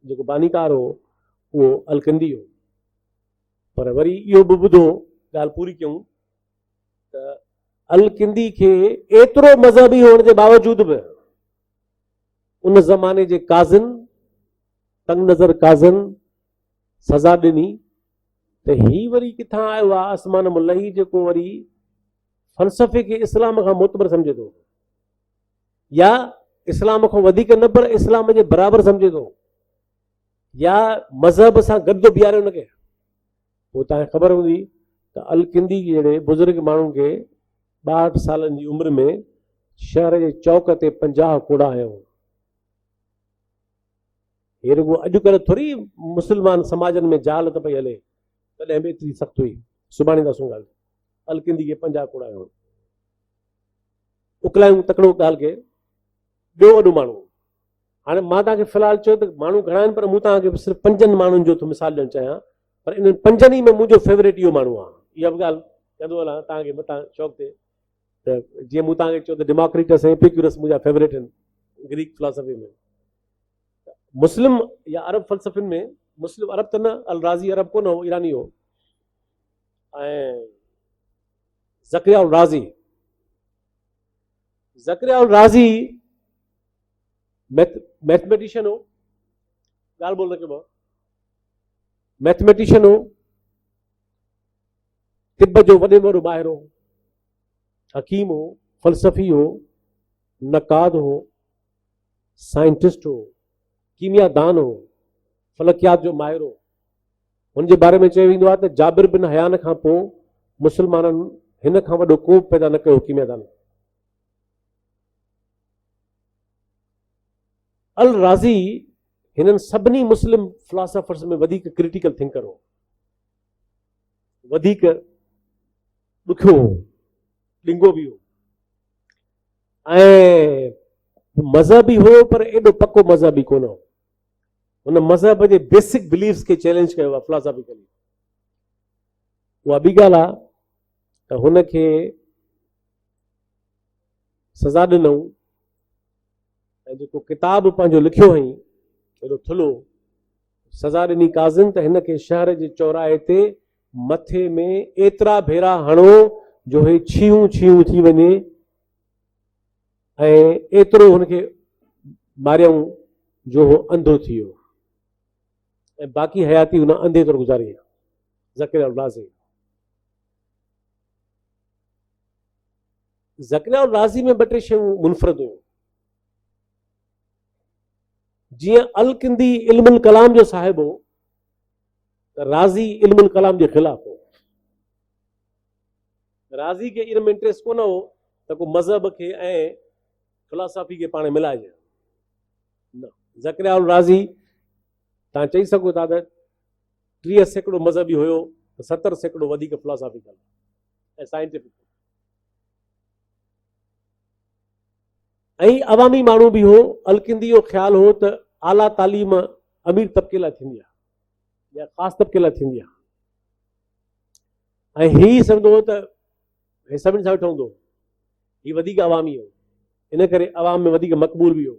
जेको बानीकार हो उहो अलकिंदी हो। पर वरी इहो बि ॿुधो, ॻाल्हि पूरी कयूं त अलकिंदी खे एतिरो मज़हबी हुअण जे बावजूदि बि उन ज़माने जे काज़िन, तंग नज़र काज़िन सज़ा ॾिनी त ही वरी किथां आयो आहे आसमान मां लही, जेको वरी फ़लसफ़े खे इस्लाम खां मोतबर सम्झे थो, या इस्लाम खां वधीक न पर इस्लाम जे बराबरि सम्झे थो, या मज़हब सां गॾु बीहारे हुनखे। पोइ तव्हांखे ख़बर हूंदी त अलकिंदी जहिड़े बुज़ुर्ग माण्हू खे 62 सालनि जी उमिरि में शहर जे चौक ते 50 कोड़ा हयूं। हे रुगो अॼुकल्ह थोरी मुस्लमान समाजनि में जाल त पई हले, तॾहिं बि एतिरी सख़्त हुई। सुभाणींदासूं ॻाल्हि, अलकिंदी खे 50 कोड़ा हयूं। उकलायूं तकिड़ो ॻाल्हि खे। ॿियो वॾो माण्हू, हाणे मां तव्हांखे फ़िलहालु चयो त माण्हू घणा आहिनि, पर मूं तव्हांखे सिर्फ़ु 5 माण्हुनि जो मिसाल ॾियणु चाहियां, पर इन्हनि 5 में मुंहिंजो फेवरेट इहो माण्हू आहे। इहा बि ॻाल्हि कंदो हलां तव्हांखे मथां शौक़ ते, त जीअं मूं तव्हांखे चयो त डेमोक्रेटस ऐं एपिक्यूरस मुंहिंजा फेवरेट आहिनि ग्रीक फिलॉसफी में। मुस्लिम या अरब फ़लसफ़िन में, मुस्लिम अरब त न, अल राज़ी अरब कोन हो, ईरानी हो, ऐं ज़करिया उल राज़ी, ज़करिया उल राज़ी मैथमेटिशियन हो, ॻाल्हि बोल रखे मैथमेटिशियन हो, तिब जो वॾे में वॾो माहिर हो, हकीम हो, फ़लसफ़ी हो, नक़ाद हो, साइंटिस्ट हो, कीमियादान हो, फलकियात जो माहिर हो। हुनजे बारे में चयो वेंदो आहे त जाबिर बिन हयान खां पोइ मुस्लमाननि हिन खां वॾो को पैदा न कयो कीमियादान। अल राज़ी हिननि सभिनी मुस्लिम फिलॉसफर्स में वधीक क्रिटिकल थिंकर हो, वधीक ॾुखियो हो, ॾिंगो बि हो, ऐं मज़हबी हो, पर एॾो पको मज़हबी कोन हो। हुन मज़हब जे बेसिक बिलीव्स खे चैलेंज कयो आहे फिलॉसफिकली। उहा ॿी ॻाल्हि आहे त हुनखे सज़ा ॾिनऊं, ऐं जेको किताबु पंहिंजो लिखियो हुई एॾो थुलो, सज़ा ॾिनी काज़िन त हिनखे शहर जे चौराहे ते मथे में एतिरा भेरा हणो जो हे छीयूं छीयूं थी वञे, ऐं एतिरो हुनखे मारियऊं जो हो अंधो थी वियो, ऐं बाक़ी हयाती हुन अंधे तौरु गुज़ारी आहे। ज़करिया उल राज़ी, ज़करिया उल राज़ी में 2-3 शयूं मुनफरद हुयूं। जीअं अलकिंदी इल्मुल कलाम जो साहिब हो, त राज़ी इल्मुल कलाम जे ख़िलाफ़ हो। राज़ी खे इन में इंट्रेस्ट कोन हो त को मज़हब खे ऐं फिलॉसफी खे पाण मिलाइजे न। ज़करिया उल राज़ी तव्हां चई सघो था त 30% मज़हबी हुयो, त 70% वधीक फिलॉसफिकल ऐं साइंटिफिक। ऐं अवामी माण्हू बि हो। अलकिंदी जो ख़्यालु हो त आला तालीम अमीर तबिके लाइ थींदी आहे या ख़ासि तबिके लाइ थींदी आहे, ऐं हीउ सम्झंदो हो त हे सभिनी सां वेठो हूंदो, हीउ वधीक अवामी हो, इन करे अवाम में वधीक मक़बूल बि हो।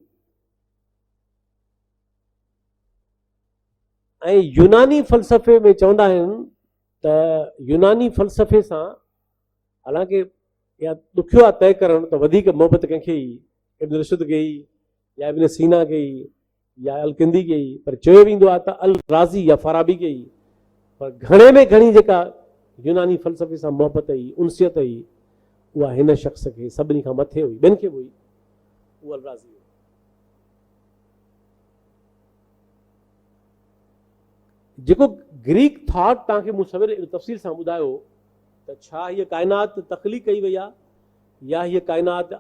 ऐं यूनानी फ़लसफ़े में चवंदा आहिनि त यूनानी फ़लसफ़े सां, हालांकि इहा ॾुखियो आहे तय करणु त वधीक मोहबत कंहिंखे ई, इब्न रुशद खे ई, या इब्न सीना खे ई, या अलकिंदी खे ई, पर चयो वेंदो आहे त अल राज़ी या फ़ाराबी खे ई। पर घणे में घणी जेका यूनानी फ़लसफ़े सां मोहबत ई, उनसियत ई, उहा हिन शख़्स खे सभिनी खां मथे हुई, ॿियनि खे बि हुई, उहा अल राज़ी हुई। जेको ग्रीक थॉट तव्हांखे मूं सवेरे तफ़सील सां ॿुधायो त छा हीअ काइनात तख़लीक़ कई वई आहे, या हीअ काइनात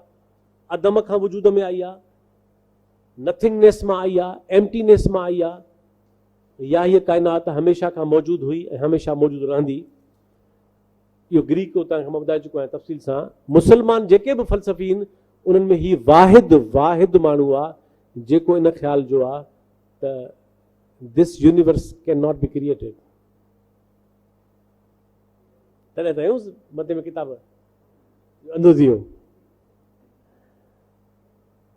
अदम खां वजूद में आई आहे, नथिंगनेस मां आई आहे, एम्प्टीनेस मां आई आहे, या हीअ काइनात हमेशह खां मौजूदु हुई ऐं हमेशह मौजूदु रहंदी। इहो ग्रीक तव्हांखे मां ॿुधाए चुको आहियां तफ़सील सां। मुस्लमान जेके बि फ़लसफ़ी आहिनि उन्हनि में हीउ वाहिद माण्हू आहे जेको इन ख़्याल जो आहे त this universe can not be created. तॾहिं त मथे में किताब अंधो थी वियो।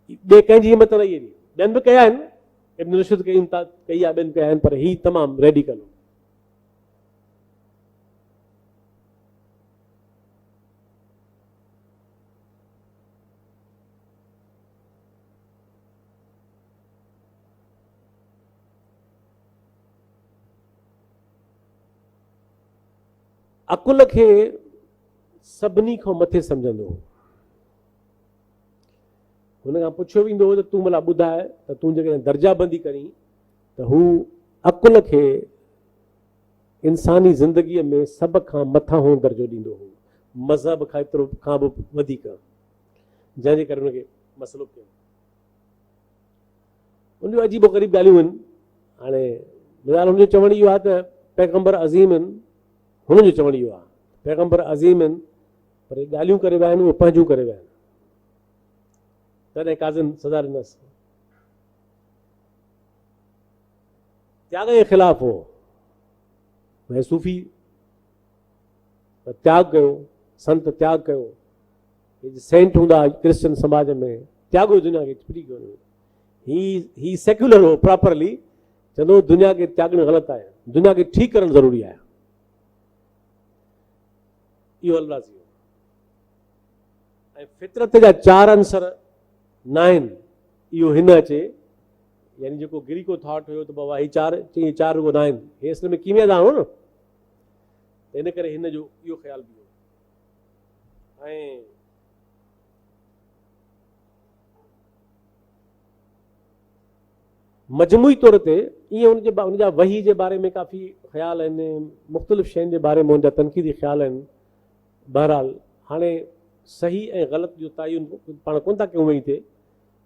ॿिए कंहिंजी हिमत न अहिड़ी, ॿियनि बि कया आहिनि, इब्न रुशद कई आहे, ॿियनि कया आहिनि, पर ही तमामु रेडिकल हो। अकुल खे सभिनी खां मथे सम्झंदो हो। हुन खां पुछियो वेंदो हो त तूं भला ॿुधाए त तूं जेकॾहिं दर्जाबंदी करी त हू अकुल खे इंसानी ज़िंदगीअ में सभ खां मथां हुअण दर्जो ॾींदो हो, मज़हब खां एतिरो खां बि वधीक, जंहिंजे करे हुनखे मसइलो कयो। उनजो अजीबो ग़रीब ॻाल्हियूं आहिनि। हाणे मिसाल हुनजो चवण इहो आहे त पैगंबर अज़ीम आहिनि, हुनजो चवण इहो आहे पैगंबर अज़ीम आहिनि, पर ॻाल्हियूं करे विया आहिनि, उहे पंहिंजूं करे विया आहिनि। तॾहिं काज़िन सज़ा ॾिनसि। त्याग जे ख़िलाफ़ हो, भई सूफ़ी त्याग कयो, संत त्याग कयो, सेंट हूंदा क्रिश्चियन समाज में, त्यागो दुनिया खे फिरी कयो। ही सेक्युलर हो प्रॉपरली, चवंदो दुनिया खे त्यागणु ग़लति आहे, दुनिया खे ठीकु करणु ज़रूरी आहे। इहो अल-राज़ी हो। ऐं फितरत जा 4 अंसर न आहिनि, इहो हिन अचे, यानी जेको ग्रीको थॉट हुयो त बाबा ही 4 रुगो न आहिनि, हे असल में कीमियादान हो न, इन करे हिन जो इहो ख़्याल बि हो। ऐं मजमूई तौर ते ईअं उनजा वही जे बारे में काफ़ी ख़्याल आहिनि, मुख़्तलिफ़ शयुनि जे बारे में उनजा तनक़ीदी ख़्याल आहिनि। बहरहाल हाणे सही ऐं ग़लति जो तयन पाण कोन था कयूं वेही थिए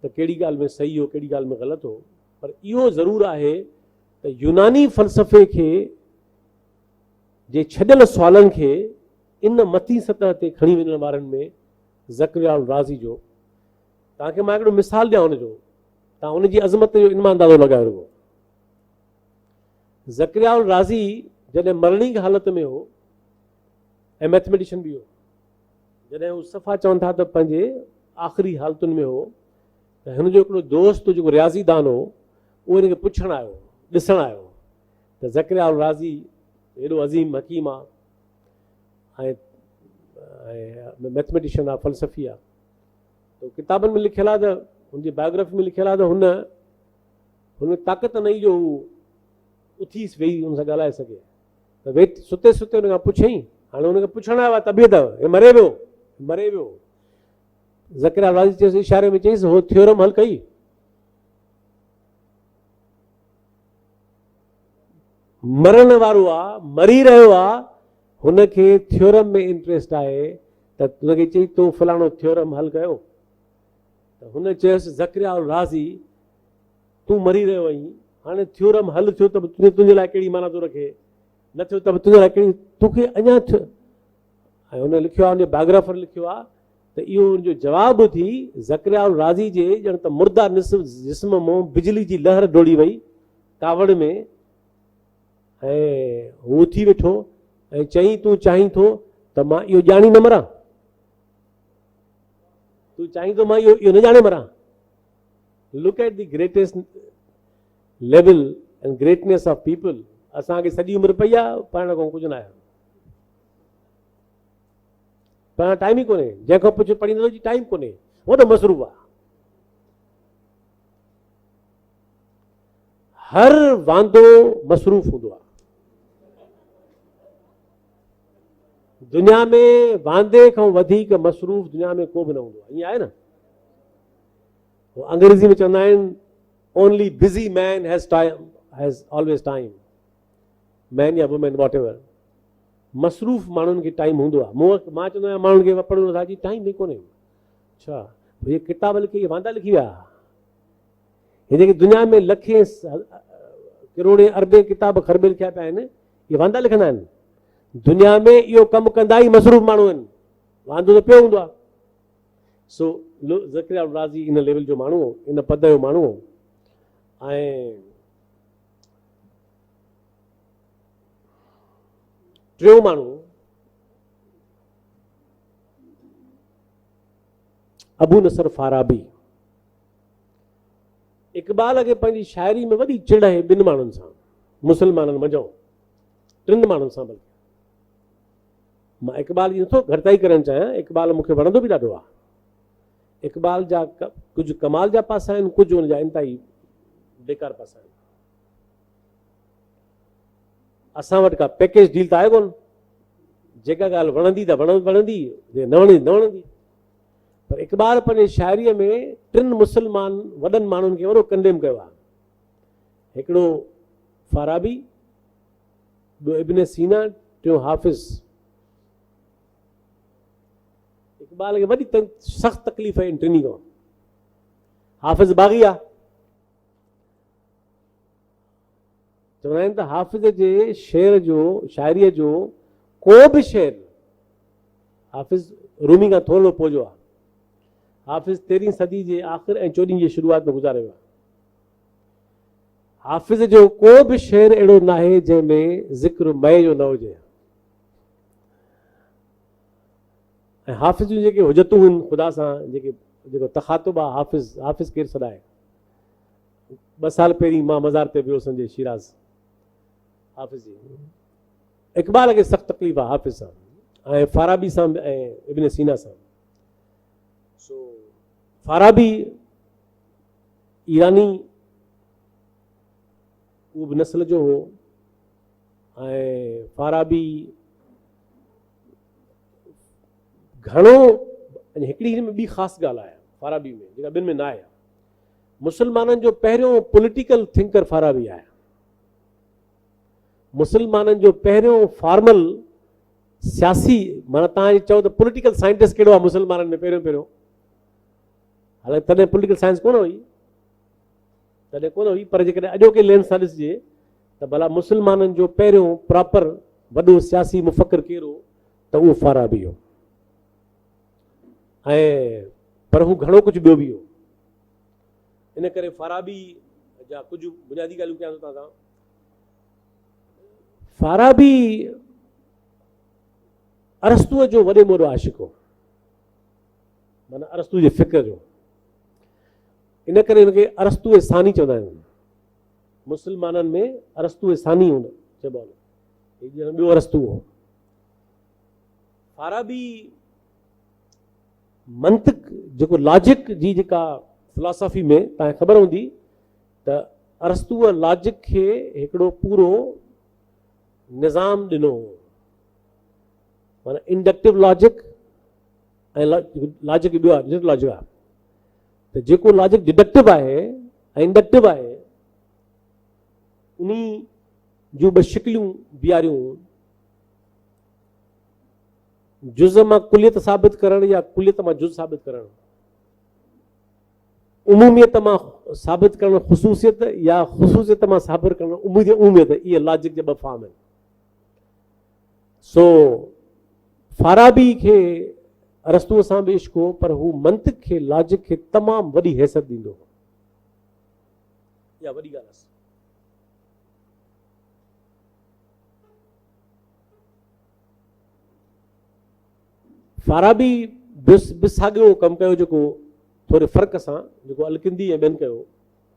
त कहिड़ी ॻाल्हि में सही हो, कहिड़ी ॻाल्हि में ग़लति हो, पर इहो ज़रूरु आहे त यूनानी फ़लसफ़े खे जे छॾियल सुवालनि खे इन मथी सतह ते खणी वञण वारनि में ज़करिया अल-राज़ी जो, तव्हांखे मां हिकिड़ो मिसाल ॾियां हुनजो, तव्हां हुनजी अज़मत जो इनमा अंदाज़ो लॻायो रुगो। ज़करिया अल-राज़ी जॾहिं मरणी हालत में हो ऐं मैथमेटिशियन बि हो, जॾहिं हू सफ़ा चवनि था त पंहिंजे आख़िरी हालतुनि में हो, त हिनजो हिकिड़ो दोस्त जेको रियाज़ीदान हो, उहो हिनखे पुछणु आयो, ॾिसणु आयो त ज़करिया अल-राज़ी एॾो अज़ीम हकीम आहे ऐं मैथमेटिशियन आहे, फ़लसफ़ी आहे, त किताबनि में लिखियलु आहे त हुनजी बायोग्राफी में लिखियलु आहे त हुन ताक़त न ई जो हू उथी वेही हुन सां ॻाल्हाए सघे, त वेठ सुते सुते हुन खां पुछई। हाणे हुनखे पुछणु आयो आहे तबियत, हे मरे वियो। ज़करिया अल-राज़ी चयसि, इशारे में चयईसि, हो थ्योरम हल कई। मरण वारो आहे, मरी रहियो आहे, हुनखे थ्योरम में इंट्रेस्ट आहे, त हुनखे चई तूं फलाणो थ्योरम हल कयो। त हुन चयसि ज़करिया अल-राज़ी, तूं मरी रहियो आहीं, हाणे थ्योरम हल थियो त तुंहिंजे लाइ कहिड़ी माना थो रखे, न थियो त तुंहिंजे लाइ कहिड़ी, तोखे अञा थियो। ऐं हुन लिखियो आहे, हुन बायोग्राफर लिखियो आहे त इहो हुनजो जवाबु थी ज़करिया अल-राज़ी जे ॼण त मुर्दा जिस्म मां बिजली जी लहर डोड़ी वई कावड़ में, ऐं हू उथी वेठो ऐं चई तूं चाहीं थो त मां इहो ॼाणी न मरां, तूं चाहीं थो मां इहो न ॼाणे मरां। Look at the greatest level and greatness of people. असांखे सॼी उमिरि पई आहे, पाण खां कुझु न आहे, पाण टाइम ई कोन्हे, जंहिंखां पुछ पढ़ींदो जी टाइम कोन्हे, उहो त मसरूफ़ आहे। हर वांदो मसरूफ़ हूंदो आहे दुनिया में, वांदे खां वधीक मसरूफ़ दुनिया में को बि न हूंदो आहे, ईअं आहे न। अंग्रेज़ी में चवंदा आहिनि, only busy man has always time, man या वुमेन वॉट एवर। मसरूफ़ माण्हुनि खे टाइम हूंदो आहे। मां चवंदो आहियां माण्हुनि खे पढ़णो नथा जी टाइम ई कोन्हे। अच्छा, इहे किताब लिखी, इहे वांदा लिखी विया, हे जेके दुनिया में लखे करोड़े अरबे किताब ख़रबे लिखिया पिया आहिनि, इहे वांदा लिखंदा आहिनि। दुनिया में इहो कमु कंदा ई मसरूफ़ माण्हू आहिनि, वांदो त पियो हूंदो आहे। सो ज़करिया अल-राज़ी इन लेवल जो माण्हू हो, इन पद जो माण्हू हो। ऐं टियों माण्हू अबू नसर फाराबी। इक़बाल खे पंहिंजी शाइरी में वॾी चिड़ आहे ॿिनि माण्हुनि सां, मुस्लमाननि मंझो 3 माण्हुनि सां। बल्कि मां इक़बाल जी नथो घटिताई करणु चाहियां, इक़बाल मूंखे वणंदो बि ॾाढो आहे। इक़बाल जा कुझु कमाल जा पासा आहिनि, कुझु हुनजा इंतिहाई बेकार पासा आहिनि। असां वटि का पैकेज डील त आहे कोन, जेका ॻाल्हि वणंदी त वणंदी, न वणंदी न वणंदी। पर इक़बाल पंहिंजे शाइरीअ में 3 मुस्लमान वॾनि माण्हुनि खे वॾो कंडेम कयो आहे। हिकिड़ो फाराबी, ॿियो इब्न सीना, टियों हाफ़िज़। इक़बाल खे वॾी सख़्तु तकलीफ़ आहे इन टिनी खां। हाफ़िज़ बाग़ी आहे, चवंदा आहिनि त हाफ़िज़ जे शेर जो, शाइरीअ जो को बि शेर हाफ़िज़ रूमी खां थोरो पोइ आहे। हाफ़िज़ 13वीं सदी जे आख़िर ऐं 14वीं जी शुरूआत में गुज़ारे वियो आहे। हाफ़िज़ जो को बि शेर अहिड़ो न आहे जंहिंमें ज़िक्र मए जो न हुजे। ऐं हाफ़िज़ जूं जेके हुजतूं आहिनि ख़ुदा सां, जेको तख़ातुब आहे, हाफ़िज़ केरु सॾाए। 2 साल पहिरीं मां मज़ार ते वियो हुउसि शिराज़ हाफ़िज़ जी। इक़बाल खे सख़्तु तकलीफ़ आहे हाफ़िज़ सां, ऐं फ़ाराबी सां ऐं इब्न सीना सां। सो फ़ाराबी ईरानी उहो बि नस्ल जो हो, ऐं फ़ाराबी घणो। हिकिड़ी हिन में ॿी ख़ासि ॻाल्हि आहे फ़ाराबी में, जेका ॿिनि में न आहे। मुस्लमाननि जो पहिरियों पॉलिटिकल थिंकर फ़ाराबी आहे। मुस्लमाननि जो पहिरियों फॉर्मल सियासी, माना तव्हां चओ त पॉलिटिकल साइंटिस्ट कहिड़ो आहे मुस्लमाननि में पहिरियों, हालांकि तॾहिं पॉलिटिकल साइंस कोन हुई, पर जेकॾहिं अॼोके लेंस सां ॾिसिजे त भला मुस्लमाननि जो पहिरियों प्रॉपर वॾो सियासी मुफ़क्किर कहिड़ो हो, त उहो फ़ाराबी हो। ऐं पर हू घणो कुझु ॿियो बि हो। इन करे फ़ाराबी जा कुझु बुनियादी ॻाल्हियूं कयां थो तव्हां सां। फ़ाराबी अरस्तूअ जो वॾे में वॾो आशिक़ हो, माना अरस्तू जे फ़िक्र जो। इन करे हिनखे अरस्तू सानी चवंदा आहिनि। मुस्लमाननि में अरस्तू सानी चइबो आहे, ॿियो अरस्तू हो। फ़ाराबी मंतिक, जेको लॉजिक जी जेका फिलॉसफी में तव्हांखे ख़बर हूंदी त अरस्तूअ लॉजिक खे हिकिड़ो पूरो निज़ाम ॾिनो हो, माना इंडक्टिव लॉजिक ऐं लॉजिक ॿियो आहे डिडक्टिव लॉजिक आहे। त जेको लॉजिक डिडक्टिव आहे ऐं इंडक्टिव आहे, उन जूं ॿ शिकिलियूं बीहारियूं, जुज़ मां कुलियत साबित करणु या कुलियत मां जुज़ साबित करणु, उमूमियत मां साबित करणु ख़ुसूसियत या ख़ुसूसियत मां साबित करणु उमूमियत। इहे लॉजिक जा 2 फॉर्म आहिनि। सो फ़ाराबी खे अरस्तूअ सां बि इश्क हो, पर हू मंतिक खे, लॉजिक खे तमामु वॾी हैसियत ॾींदो हो। इहा वॾी ॻाल्हि आहे। फ़ाराबी साॻियो कमु कयो, जेको थोरे फ़र्क़ सां, जेको अलकिंदी ऐं ॿियनि कयो,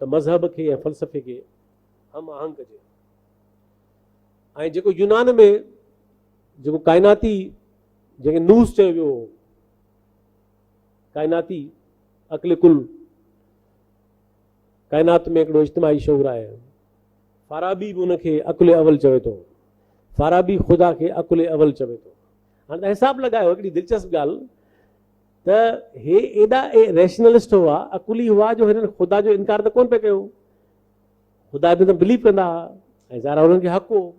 त मज़हब खे ऐं फ़लसफ़े खे हम आहंग कजे। ऐं जेको यूनान में जेको काइनाती, जंहिंखे नूस चयो वियो हो, काइनाती अक़ल कुल, काइनात में हिकिड़ो इज्तिमाही शऊर आहे। फ़ाराबी बि उनखे अक़ल अवल चवे थो। फ़ाराबी ख़ुदा खे अक़ल अवल चवे थो। हाणे हिसाबु लॻायो, हिकिड़ी दिलचस्प ॻाल्हि, त हे एॾा रैशनलिस्ट हुआ, अकुली हुआ, जो हिननि ख़ुदा जो इनकार त कोन पिया कयो। ख़ुदा बि त बिलीव कंदा हुआ ऐं ज़ाहिर हुननि खे हक़ हो,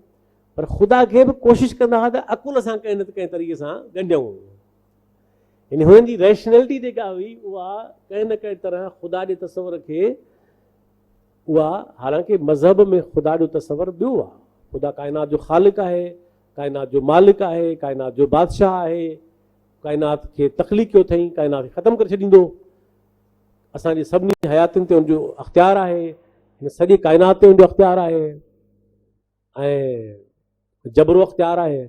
पर ख़ुदा खे बि कोशिशि कंदा हुआ त अकुल सां कंहिं न कंहिं तरीक़े सां ॻंढियूं। यानी हुननि जी रैशनैलिटी जेका हुई, उहा कंहिं न कंहिं तरह ख़ुदा जे तसवर खे, उहा हालांकि मज़हब में ख़ुदा जो तसवर ॿियो आहे। ख़ुदा काइनात जो ख़ालिक़ आहे, काइनात जो मालिक आहे, काइनात जो बादशाह आहे, काइनात खे तख़लीक़ कयो अथई, काइनात खे ख़तमु करे छॾींदो। असांजी सभिनी हयातियुनि ते हुनजो अख़्तियार आहे, हिन सॼे काइनात ते हुनजो अख़्तियार आहे ऐं जबरो अख़्तियार आहे।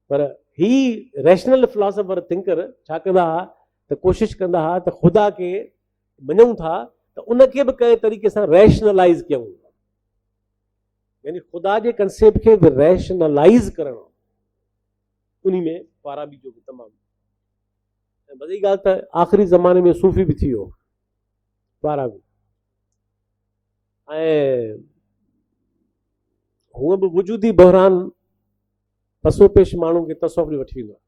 पर ही रैशनल फिलॉसफर थिंकर छा कंदा हुआ, त कोशिशि कंदा हुआ त ख़ुदा खे मञूं था त उनखे बि कंहिं तरीक़े सां रैशनलाइज़ कयूं। यानी ख़ुदा जे कंसेप्ट खे बि रैशनलाइज़ करणु, उन में फ़ाराबी जो बि तमामु। ऐं वॾी ॻाल्हि त आख़िरी ज़माने में सूफ़ी बि थी वियो फ़ाराबी। ऐं हूअ बि वजूदी बहरान पसो पेश माण्हू खे तसव्वुफ़ ॾे वठी वेंदो आहे।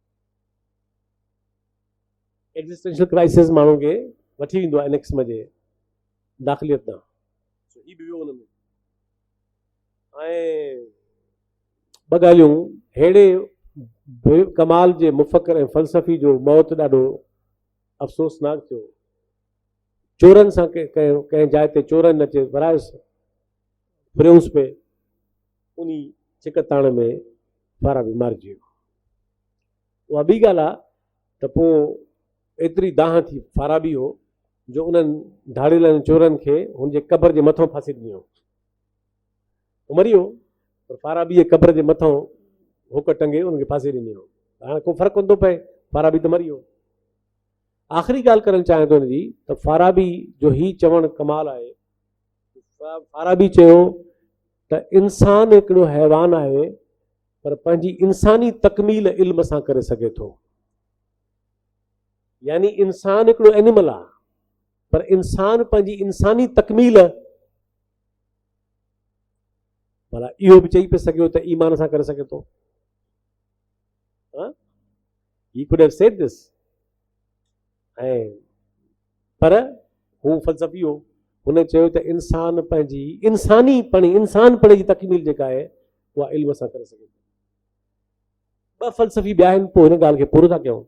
एग्ज़िस्टेंशियल क्राइसिस माण्हू खे वठी वेंदो आहे एनेक्सिम जे दाख़िलियत तां। ही बि वियो हुन में। ऐं ॿ ॻाल्हियूं अहिड़े कमाल जे मुफ़क़र ऐं फ़लसफ़ी जो मौत ॾाढो अफ़सोसनाक थियो। चोरनि सां कंहिं जाइ ते चोरनि अचे वरायसि फिरियोसि पे उन चिकताण में फाराबी मारिजी वियो। उहा ॿी ॻाल्हि आहे त पोइ एतिरी दाह थी फाराबी हो जो उन्हनि धाड़ियल चोरनि खे हुनजे क़बर जे मथां फांसी ॾिनी हो। मरी वियो पर फाराबीअ क़बर जे मथां हुक टंगे उनखे फांसी ॾिनी हो। हाणे को फ़र्क़ु कोन थो पए, फाराबी त मरी वियो। आख़िरी ॻाल्हि करणु चाहियां थो हिनजी त फाराबी जो ही चवणु कमाल आहे। फाराबी चयो त इंसान हिकिड़ो हैवान आहे पर पंहिंजी इंसानी तकमील इल्म सां करे सघे थो। यानी इंसान हिकिड़ो एनिमल आहे पर इंसान पंहिंजी इंसानी तकमील भला इहो बि चई पियो सघियो त ईमान सां करे सघे थो। He could have said this. ऐं पर हू फ़लसफ़ी हो, हुन चयो त इंसान पंहिंजी इंसानपण जी तकमील जेका आहे उहा इल्म सां करे सघे थो। ॿ फ़लसफ़ी ॿिया आहिनि, पोइ हिन ॻाल्हि खे पूरो था कयूं।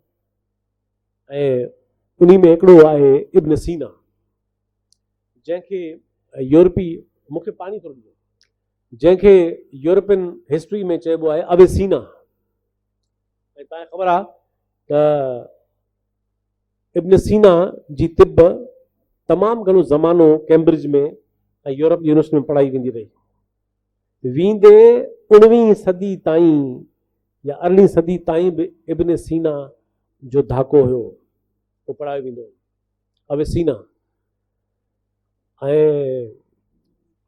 ऐं उन में हिकिड़ो आहे इब्न सीना, जंहिंखे यूरोपी मूंखे पाणी थोरो ॾियो, जंहिंखे यूरोपियन हिस्ट्री में चइबो आहे अवेसीना। ऐं तव्हांखे ख़बर आहे त इब्न सीना जी तिब तमामु घणो ज़मानो कैम्ब्रिज में ऐं यूरोप यूनिवर्सिटी में पढ़ाई वेंदी रही। वेंदे 19वीं सदी ताईं या 18वीं सदी ताईं बि इब्न सीना जो धाको हुयो, उहो पढ़ायो वेंदो अवेसीना। ऐं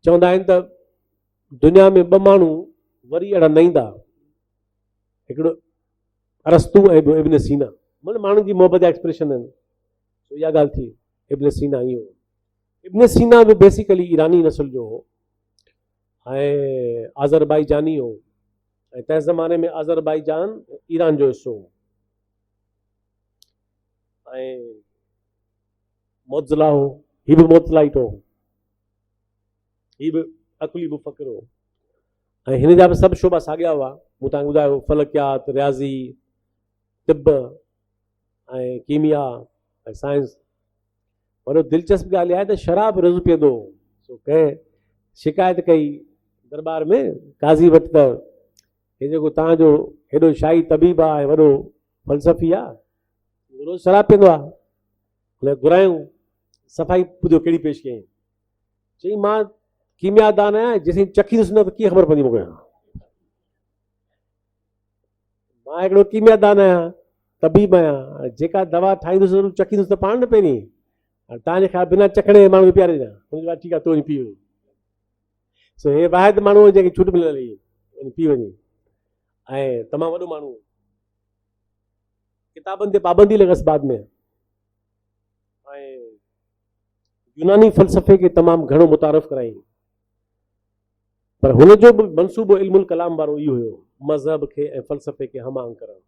चवंदा आहिनि त दुनिया में 2 माण्हू वरी अहिड़ा न ईंदा, हिकिड़ो अरस्तू ऐं इब्न सीना। मतलब माण्हू जी मोहबत जा एक्सप्रेशन आहिनि। इहा ॻाल्हि थी इब्न सीना इहो। इब्न सीना बि बेसिकली ईरानी नस्ल जो हो ऐं आज़रबाईजानी हो। ऐं तंहिं ज़माने में आज़रबाईजान ईरान जो हिसो हो। ऐं मोज़ला हो, हीउ बि मोज़लाइट हो, हीउ बि अकुली मुफ़क्किर हो। ऐं हिन जा बि सभु शोबा साॻिया हुआ। मूं तव्हांखे ॿुधायो फलकियात, रियाज़ी, तिब ऐं कीमिया ऐं साइंस। वॾो दिलचस्प ॻाल्हि आहे त शराब रोज़ पीअंदो हो। कंहिं शिकायत कई दरबार में काज़ी वटि त हे जेको तव्हांजो हेॾो शाही तबीब आहे ऐं वॾो फ़लसफ़ी आहे, रोज़ शराब पीअंदो आहे। हुन घुरायूं सफ़ाई ॿुधो कहिड़ी पेश कयईं। चई मां कीमियादान आहियां, जेसीं चखींदुसि न त कीअं ख़बर पवंदी मूंखे। मां हिकिड़ो कीमियादान आहियां, तबीब आहियां, जेका दवा ठाहींदुसि चखींदुसि त पाण न पहिरीं। तव्हांजे ख़्याल बिना चखणे माण्हू खे पीआरे ॾियां, हुनजे बाद ठीकु आहे तूं पी वञे। सो हे वाहिद माण्हू हो जंहिंखे छूट मिलियल हुई पी वञे। ऐं तमामु वॾो माण्हू, किताबनि ते पाबंदी लॻसि बाद में। ऐं यूनानी फ़लसफ़े खे तमामु घणो मुतारफ़ कराई। पर हुनजो बि मनसूबो इल्मुल कलाम वारो इहो हुयो, मज़हब खे ऐं फ़लसफ़े खे हम आहंग करणु।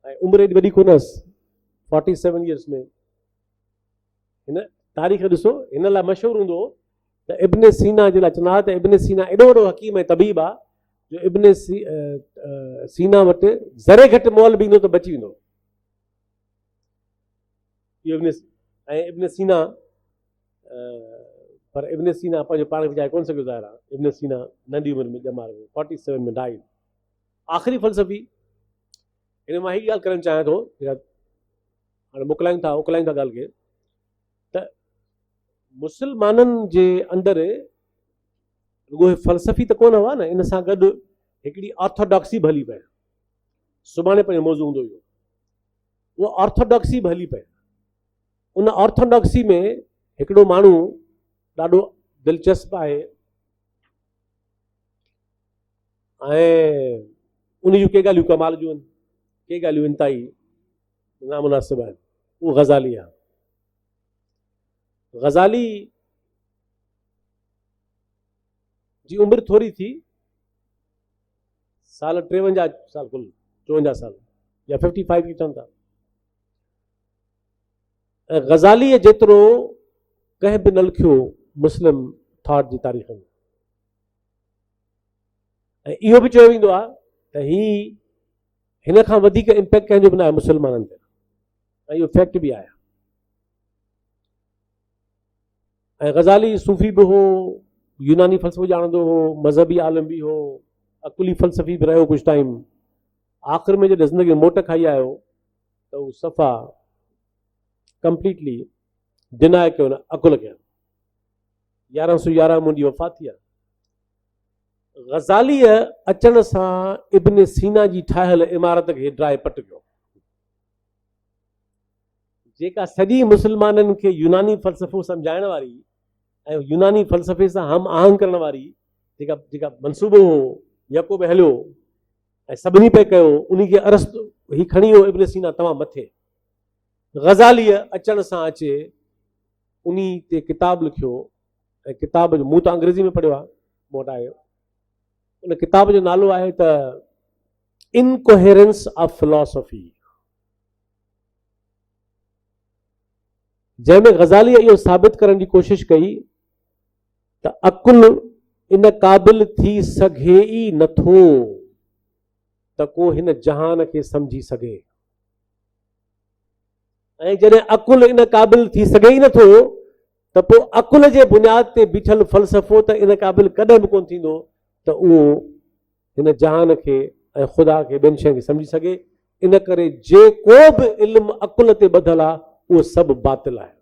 ऐं उमिरि एॾी वॾी कोन हुअसि, 47 ईयर्स में। हिन तारीख़ ॾिसो, हिन लाइ मशहूरु हूंदो त इब्न सीना जे लाइ चवंदा त इब्न सीना एॾो वॾो हकीम ऐं तबीब आहे जो इब्न सीना वटि ज़रे घटि मोल बि ईंदो त बची वेंदो। ऐं इब्न सीना पर इब्न सीना पंहिंजो पाण विझाए कोन सघियो ज़ाहिर आहे। इब्न सीना नंढी उमिरि में ॼमार में 47 में डाई। आख़िरी फ़लसफ़ी हिन मां हीअ ॻाल्हि करणु चाहियां थो, हाणे मोकिलायूं था ॻाल्हि खे, त मुस्लमाननि जे अंदरि रुॻो फ़लसफ़ी त कोन हुआ न, इन सां गॾु हिकिड़ी ऑर्थोडॉक्सी बि हली पए। सुभाणे पंहिंजो मौज़ू हूंदो हुयो, उहा ऑर्थोडॉक्सी बि हली पए। उन ऑर्थोडॉक्सी में हिकिड़ो माण्हू ॾाढो दिलचस्प आहे ऐं उन जूं के ॻाल्हियूं कमाल जूं आहिनि, के ॻाल्हियूं इंतिहाई नामुनासिब आहिनि। उहो ग़ज़ाली आहे। ग़ज़ाली जी उमिरि थोरी थी, साल 53 साल कुल 54 साल या 55 की चवनि था। ऐं ग़ज़ालीअ जेतिरो कंहिं बि न लिखियो मुस्लिम थॉट जी तारीख़ में। ऐं इहो बि चयो वेंदो आहे त ही हिन खां वधीक इम्पैक्ट कंहिंजो बि न आहे मुस्लमाननि ते, ऐं इहो फैक्ट बि आहे। ऐं ग़ज़ाली सूफ़ी बि हो, यूनानी फ़लसफ़ो ॼाणंदो हो, मज़हबी आलम बि हो, अकुली फ़लसफ़ी बि रहियो कुझु टाइम। आख़िर में जॾहिं ज़िंदगी मोट खाई आयो त उहो सफ़ा कंप्लीटली डिनाए कयो न अकुल खे। 1111 मुंहिंजी वफ़ात थी आहे। ग़ज़ालीअ अचण सां इब्न सीना जी ठाहियल इमारत खे ड्राए पट कयो, जेका सॼी मुस्लमाननि खे यूनानी फ़लसफ़ो सम्झाइण वारी ऐं यूनानी फ़लसफ़े सां हम आहंग करण वारी जेका मनसूबो हो यको बि हलियो ऐं सभिनी पे कयो, उन खे अरस्तु ही खणी वियो इब्न सीना तमामु मथे। ग़ज़ालीअ अचण सां अचे उन ते किताब लिखियो, ऐं किताब जो मूं त अंग्रेज़ी में पढ़ियो आहे, मूं वटि आयो। उन किताब जो नालो आहे त इनकोहेरेंस ऑफ फिलॉसफी, जंहिंमें ग़ज़ालीअ इहो साबित करण जी कोशिश कई त अकुल इन क़ाबिल थी सघे ई नथो त को हिन जहान खे सम्झी सघे, ऐं जॾहिं अकुल इन क़ाबिल थी सघे ई नथो त पोइ अकुल जे बुनियाद ते बीठल फ़लसफ़ो त इन क़ाबिल कॾहिं बि कोन थींदो त उहो हिन जहान खे ऐं ख़ुदा खे ॿियनि शयुनि खे सम्झी सघे। इन करे जेको बि इल्मु अकुल ते ॿधल आहे उहो सभु बातिल आहे।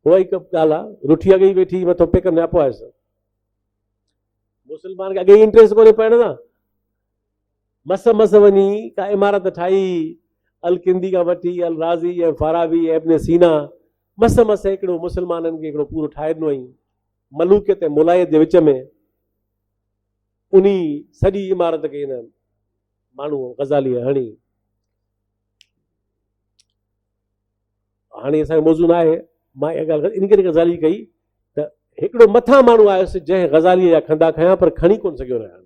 उहा हिकु ॻाल्हि आहे, रुठी अॻे ई वेठी मथो पेक न पियो आहे। मुस्लमान खे अॻे ई इंट्रस्ट कोन्हे पढ़ण सां, मस वञी का इमारत ठाही, अल किंदी खां वठी अल राज़ी ऐं फाराबी ऐं इब्न सीना, मस हिकिड़ो मुस्लमाननि खे हिकिड़ो पूरो ठाहे ॾिनो अई मलूकियत ऐं मुलायत जे विच में। उन सॼी इमारत खे हिन माण्हू ग़ज़ालीअ हणी। हाणे असांजो मौज़ू न आहे, मां इहा ॻाल्हि इन करे ग़ज़ाली कई त हिकिड़ो मथां माण्हू आयुसि जंहिं ग़ज़ालीअ जा खंदा खयां पर खणी कोन सघियो रहिया।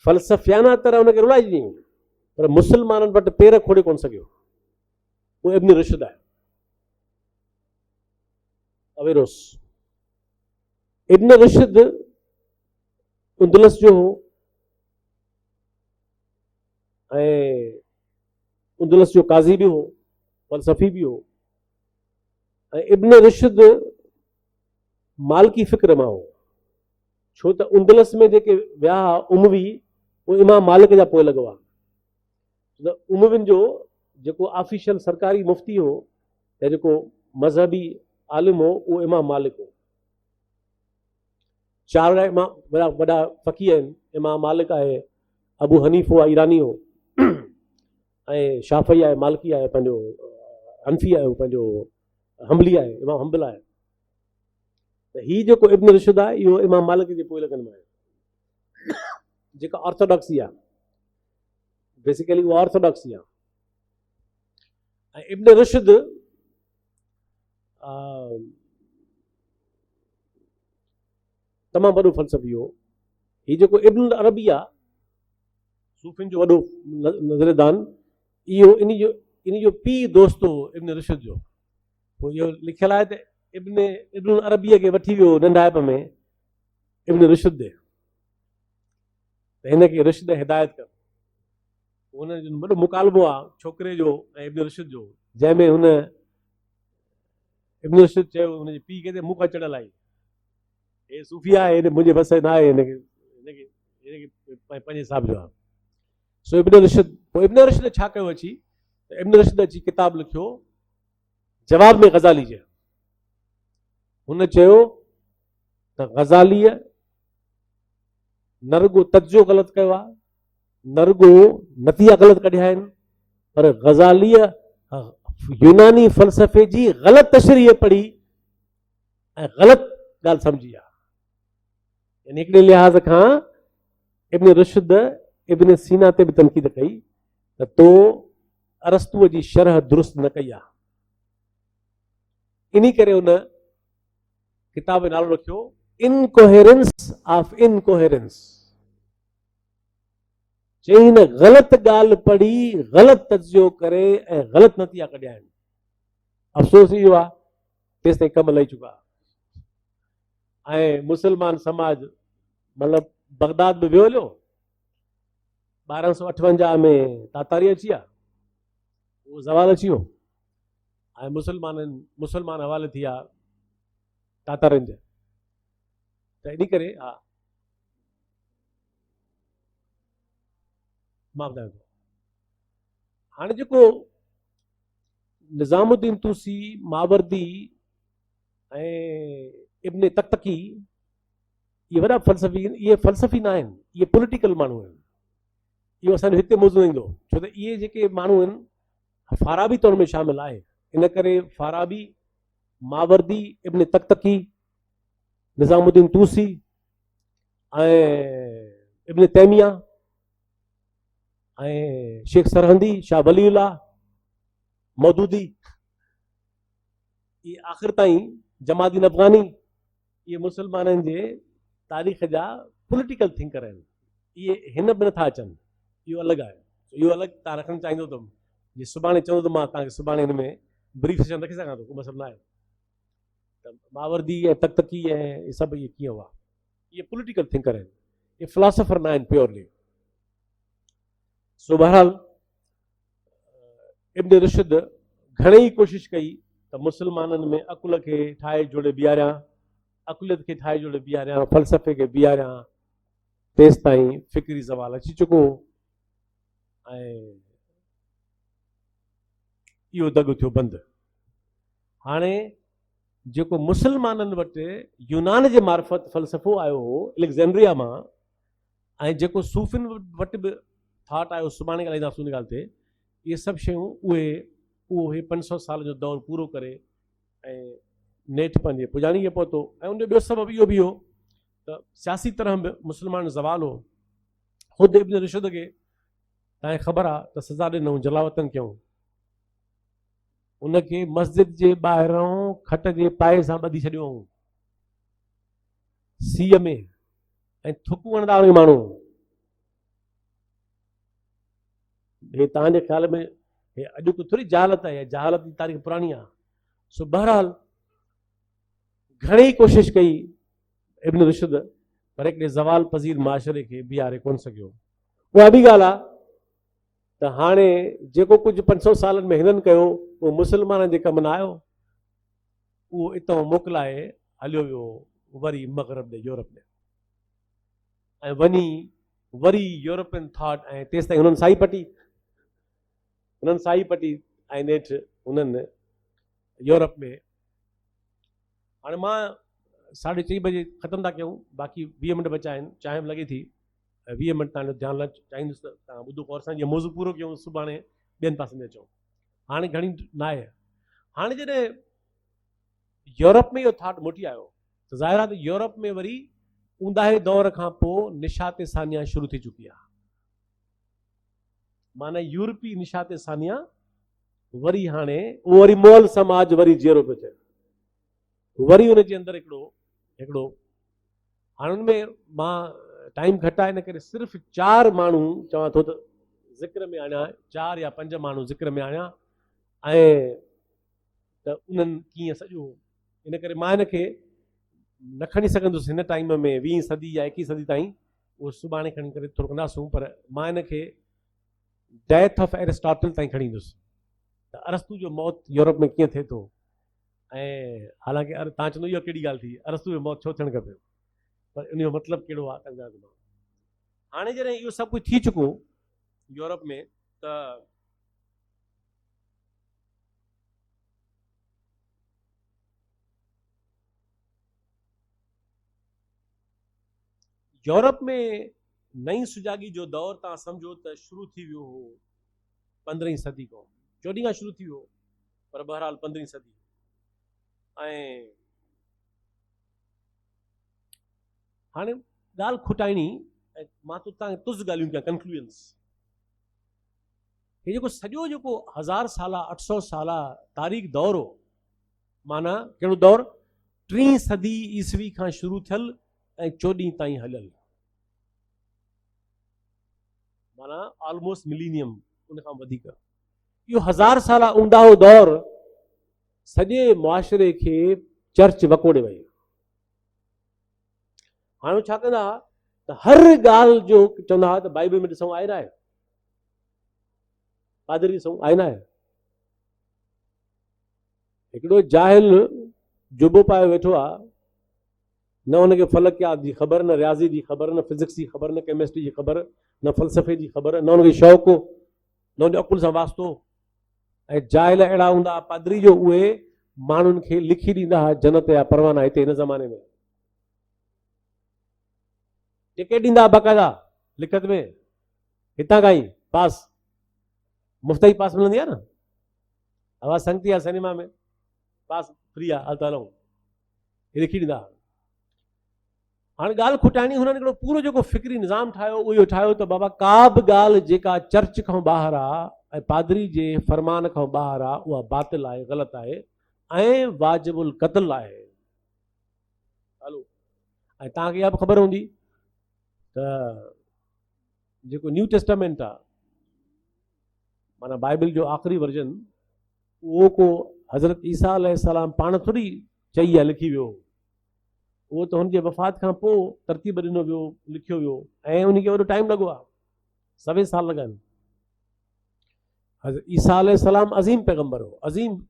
फ़लसफ़ियाना तरह हुनखे रुलाई ॾिनी पर मुस्लमाननि वटि पेर खोड़े कोन सघियो। उहो इब्न रुशद आहे, अवेरोस। इब्न रुशद उंदुलस जो हो ऐं उंदुलस जो काज़ी बि हो, फ़लसफ़ी बि हो। ऐं इब्न रुशद मालिकी फ़िक्र मां हो, छो त उंदुलस में जेके विया उमवी उहे इमाम मालिक जा पोइ लॻवा। उमविन जो जेको ऑफिशियल सरकारी मुफ़्ती हो या जेको मज़हबी आलिम हो उहो इमाम मालिक हो। 4 वॾा फ़क़ीह आहिनि, इमाम मालिक आहे, अबू हनीफ़ो आहे ईरानी हो, ऐं शाफ़ई आहे, मालिकी आहे, पंहिंजो हनफी आहे, पंहिंजो हम्बली आहे, इमाम हम्बल आहे। त हीउ जेको इब्न रुशद आहे इहो इमाम मालिक जे पोइ लॻनि में आहे, जेका ऑर्थोडॉक्सी आहे, बेसिकली उहा ऑर्थोडॉक्सी आहे। ऐं इब्न रुशद तमामु वॾो फ़लसफ़ी हो। हीउ जेको इब्न अरबी आहे, सूफ़ियुनि जो वॾो नज़रदान, इहो इन जो पीउ दोस्त हो इब्न रुशद जो। पोइ इहो लिखियलु आहे त इब्न अरबीअ खे वठी वियो नंढाइप में इब्न रुशद ॾे, त हिनखे रुशद हिदायत कर। हुनजो वॾो मुकालबो आहे छोकिरे जो ऐं इब्न रुशद जो, जंहिंमें हुन इब्न रुशद चयो हुनजे पीउ खे मूंखां चढ़ियल आई, हे सूफ़ी आहे, मुंहिंजे बस न आहे, हिनखे पंहिंजे हिसाब जो आहे। सो इब्न रुशद, पोइ इब्न रुशद छा कयो अची त इब्न रुशद अची किताब लिखियो जवाब में ग़ज़ाली जे। हुन चयो त ग़ज़ालीअ न रुगो तर्जो ग़लति कयो आहे, न रुगो नतीजा ग़लति कढिया आहिनि, पर ग़ज़ालीअ यूनानी फ़लसफ़े जी ग़लति तशरीह पढ़ी ऐं ग़लति ॻाल्हि सम्झी आहे। यानी हिकिड़े लिहाज़ खां इब्न रुशद इब्न सीना ते बि तनक़ीद कई त तो अरस्तूअ जी शरह दुरुस्त न कई आहे। इन करे हुन किताब जो नालो रखियो इनकोहेरेंस ऑफ इनकोहेरेंस। चई हिन ग़लति ॻाल्हि पढ़ी, ग़लति तर्जुमो करे ऐं ग़लति नतीजा कढिया आहिनि। अफ़सोस इहो आहे तेसि ताईं कमु लही चुका। ऐं मुसलमान समाज मतिलबु बगदाद में वियो हलियो 1258 में तातारी अची विया, उहो ज़वाल अची वियो ऐं मुसलमान हवाले थी विया तातारनि जा। त इन करे हा मां ॿुधायां थो, हाणे जेको निज़ामुद्दीन तूसी, मावरदी ऐं इब्न तकतकी, इहे वॾा फ़लसफ़ी आहिनि। इहे फ़लसफ़ी न आहिनि, इहे पॉलिटिकल माण्हू आहिनि। इहो असांजो हिते मौज़ूदु ईंदो, छो त इहे जेके माण्हू आहिनि फाराबी तौर में शामिल आहे। इन करे फाराबी, मावरदी, इब्न तकतकी, निज़ामुद्दीन तूसी ऐं इब्न तैमिया ऐं शेख सरहंदी, शाह वलीउल्लाह, मौदूदी, इहे आख़िर ताईं जमादीन अफ़गानी, इहे मुसलमाननि जे तारीख़ जा पॉलिटिकल थिंकर आहिनि। इहे हिन बि नथा अचनि, इहो अलॻि आहे। इहो अलॻि तव्हां रखणु चाहींदो त जे सुभाणे चवंदो त मां तव्हांखे सुभाणे हिन में ब्रीफ सेशन रखी सघां थो, को मसइलो न आहे। त मावरदी ऐं तकतकी ऐं इहे सभु इहे कीअं हुआ, इहे पॉलिटिकल थिंकर आहिनि, इहे फिलोसोफर न आहिनि प्योरली। सो बहरहाल इब्न रुशद घणेई कोशिशि कई त मुसलमाननि में अकुल खे ठाहे जोड़े बीहारियां, अकुलियत खे ठाहे जोड़े बीहारियां, फ़लसफ़े खे बीहारियां, तेसि ताईं फ़िक्री ज़वाल अची चुको ऐं इहो दॻ थियो बंदि। हाणे जेको मुसलमाननि वटि यूनान जे मार्फत फ़लसफ़ो आयो हो एलेक्जेंड्रिया मां, ऐं जेको सूफ़िन वटि बि थाट आयो, सुभाणे ॻाल्हाईंदासीं उन ॻाल्हि ते, इहे सभु शयूं उहो 500 साल जो दौरु पूरो करे ऐं नेठि पंहिंजे पुॼाणी खे पहुतो। ऐं उनजो ॿियो सबबु इहो बि हो त सियासी तरह बि मुसलमान ज़वाल हो। ख़ुदि इब्न रुशद खे तव्हांखे ख़बर आहे त सज़ा ॾिनऊं, जलावतन कयूं, उनखे मस्जिद जे ॿाहिरों खट जे पाए सां ॿधी छॾियऊं सीअ में, ऐं थुकूं हणंदा हुआ माण्हू। हे तव्हांजे ख़्याल में हे अॼु थोरी जहालत आहे, जहालत जी तारीख़ पुराणी आहे। सो बहरहाल घणेई कोशिशि कई इब्न रुशद, पर हिकिड़े ज़वाल पज़ीर माशरे खे बीहारे कोन सघियो। उहा बि ॻाल्हि आहे त हाणे जेको कुझु 500 सालनि में हिननि कयो उहो मुसलमाननि जे कमु न आयो, उहो हितां मोकिलाए हलियो वियो वरी मग़रब ॾे, यूरोप में, ऐं वरी यूरोपियन थॉट, ऐं तेसि ताईं हुननि साई पटी ऐं नेठि हुननि यूरोप में। हाणे मां 3:30 बजे ख़तमु था कयूं, बाक़ी 20 मिंट बचा आहिनि, चांहि बि लॻे थी, 20 मिंट तव्हांजो ध्यानु लाइ चाहींदुसि त तव्हां ॿुधो और असां जीअं मौज़ू पूरो कयूं, सुभाणे ॿियनि पासनि ते अचूं। हाणे घणी न आहे। हाणे जॾहिं यूरोप में इहो थाट मोटी आयो त ज़ाहिर आहे त यूरोप में वरी ऊंदाहे दौर खां पोइ निशात सानिया शुरू थी चुकी आहे। माना यूरोपी निशात सानिया वरी हाणे उहो वरी मोल समाज वरी जीअरो पियो थिए, वरी हुनजे अंदरि हिकिड़ो हाणे हुनमें मां टाइम घटि आहे, इन करे सिर्फ़ु 4 माण्हू चवां थो त ज़िक्र में आणिया, 4 या 5 माण्हू ज़िक्र में आणिया, ऐं त उन्हनि कीअं सॼो, इन करे मां हिनखे न खणी सघंदुसि हिन टाइम में 20 सदी या 21 सदी ताईं, उहो सुभाणे खणी करे थोरो कंदासूं। पर मां हिनखे डेथ ऑफ एरिस्टोटल ताईं खणी ईंदुसि, त अरस्तू जो मौत यूरोप में कीअं थिए थो, ऐं हालांकि तव्हां चवंदो इहो कहिड़ी ॻाल्हि थी, अरस्तू जो मौत छो थियणु खपे, पर इन जो मतिलबु कहिड़ो आहे। हाणे जॾहिं इहो सभु कुझु थी चुको यूरोप में, त यूरोप में नई सुजागी जो दौर तव्हां सम्झो त शुरू थी वियो हो 15वीं सदी खां, 14 खां शुरू थी वियो, पर बहरहाल 15वीं सदी। ऐं हाणे ॻाल्हि खुटाइणी, ऐं मां तो तव्हांखे तुज़ ॻाल्हियूं कयां, कंक्लूजन्स। हे जेको सॼो जेको 1000 साल 800 साल तारीख़ दौर हो, माना कहिड़ो दौर, 3 सदी ईस्वी खां शुरू थियल ऐं 14 ताईं हलियल, माना ऑलमोस्ट मिलीनियम, उन खां वधीक। इहो 1000 साल ऊंदाहो दौर सॼे मुआशरे खे चर्च वकोड़े वई। हाणे छा कंदा त हर ॻाल्हि जो चवंदा हुआ त बाइबल में ॾिसूं आहे न आहे, पादरी ॾिसूं आहे न आहे। हिकिड़ो जाहिल जुबो पाए वेठो आहे, न हुनखे फलकियात जी ख़बर, न रियाज़ी जी ख़बर, न फिज़िक्स जी ख़बर, न केमिस्ट्री जी ख़बर, न फ़लसफ़े जी ख़बर, न हुनखे शौक़ु, न हुनजे अकुल सां वास्तो। ऐं जाहिल अहिड़ा हूंदा पादरी जो उहे माण्हुनि खे लिखी ॾींदा हुआ जन्नत जा परवाना हिते हिन ज़माने में, टिकेट ॾींदा बाक़ाइदा लिखत में, हितां खां ई पास, मुफ़्त ई पास मिलंदी आहे न, आवाज़ संगती आहे सिनेमा में, पास फ्री आहे, हलता हलूं, हे लिखी ॾींदा। हाणे ॻाल्हि खुटाइणी, हुननि हिकिड़ो पूरो जेको फ़िक्री निज़ाम ठाहियो उहो इहो ठाहियो त बाबा का बि ॻाल्हि जेका चर्च खां ॿाहिरि आहे ऐं पादरी जे फरमान खां ॿाहिरि आहे उहा बातिल आहे, ग़लति आहे ऐं वाजिबुल क़त्ल आहे। हलो, ऐं तव्हांखे इहा बि ख़बर हूंदी त जेको न्यू टेस्टामेंट आहे, माना बाइबल जो आख़िरी वर्जन, उहो को हज़रत ईसा अलैहिस्सलाम पाण थोरी चई आहे लिखी वियो, उहो त हुनजे वफ़ात खां पोइ तरतीब ॾिनो वियो, लिखियो वियो, ऐं उनखे वॾो टाइम लॻो आहे, 100 साल लॻा आहिनि। हज़रत ईसा अलैहिस्सलाम अज़ीम पैगंबर हो, अज़ीम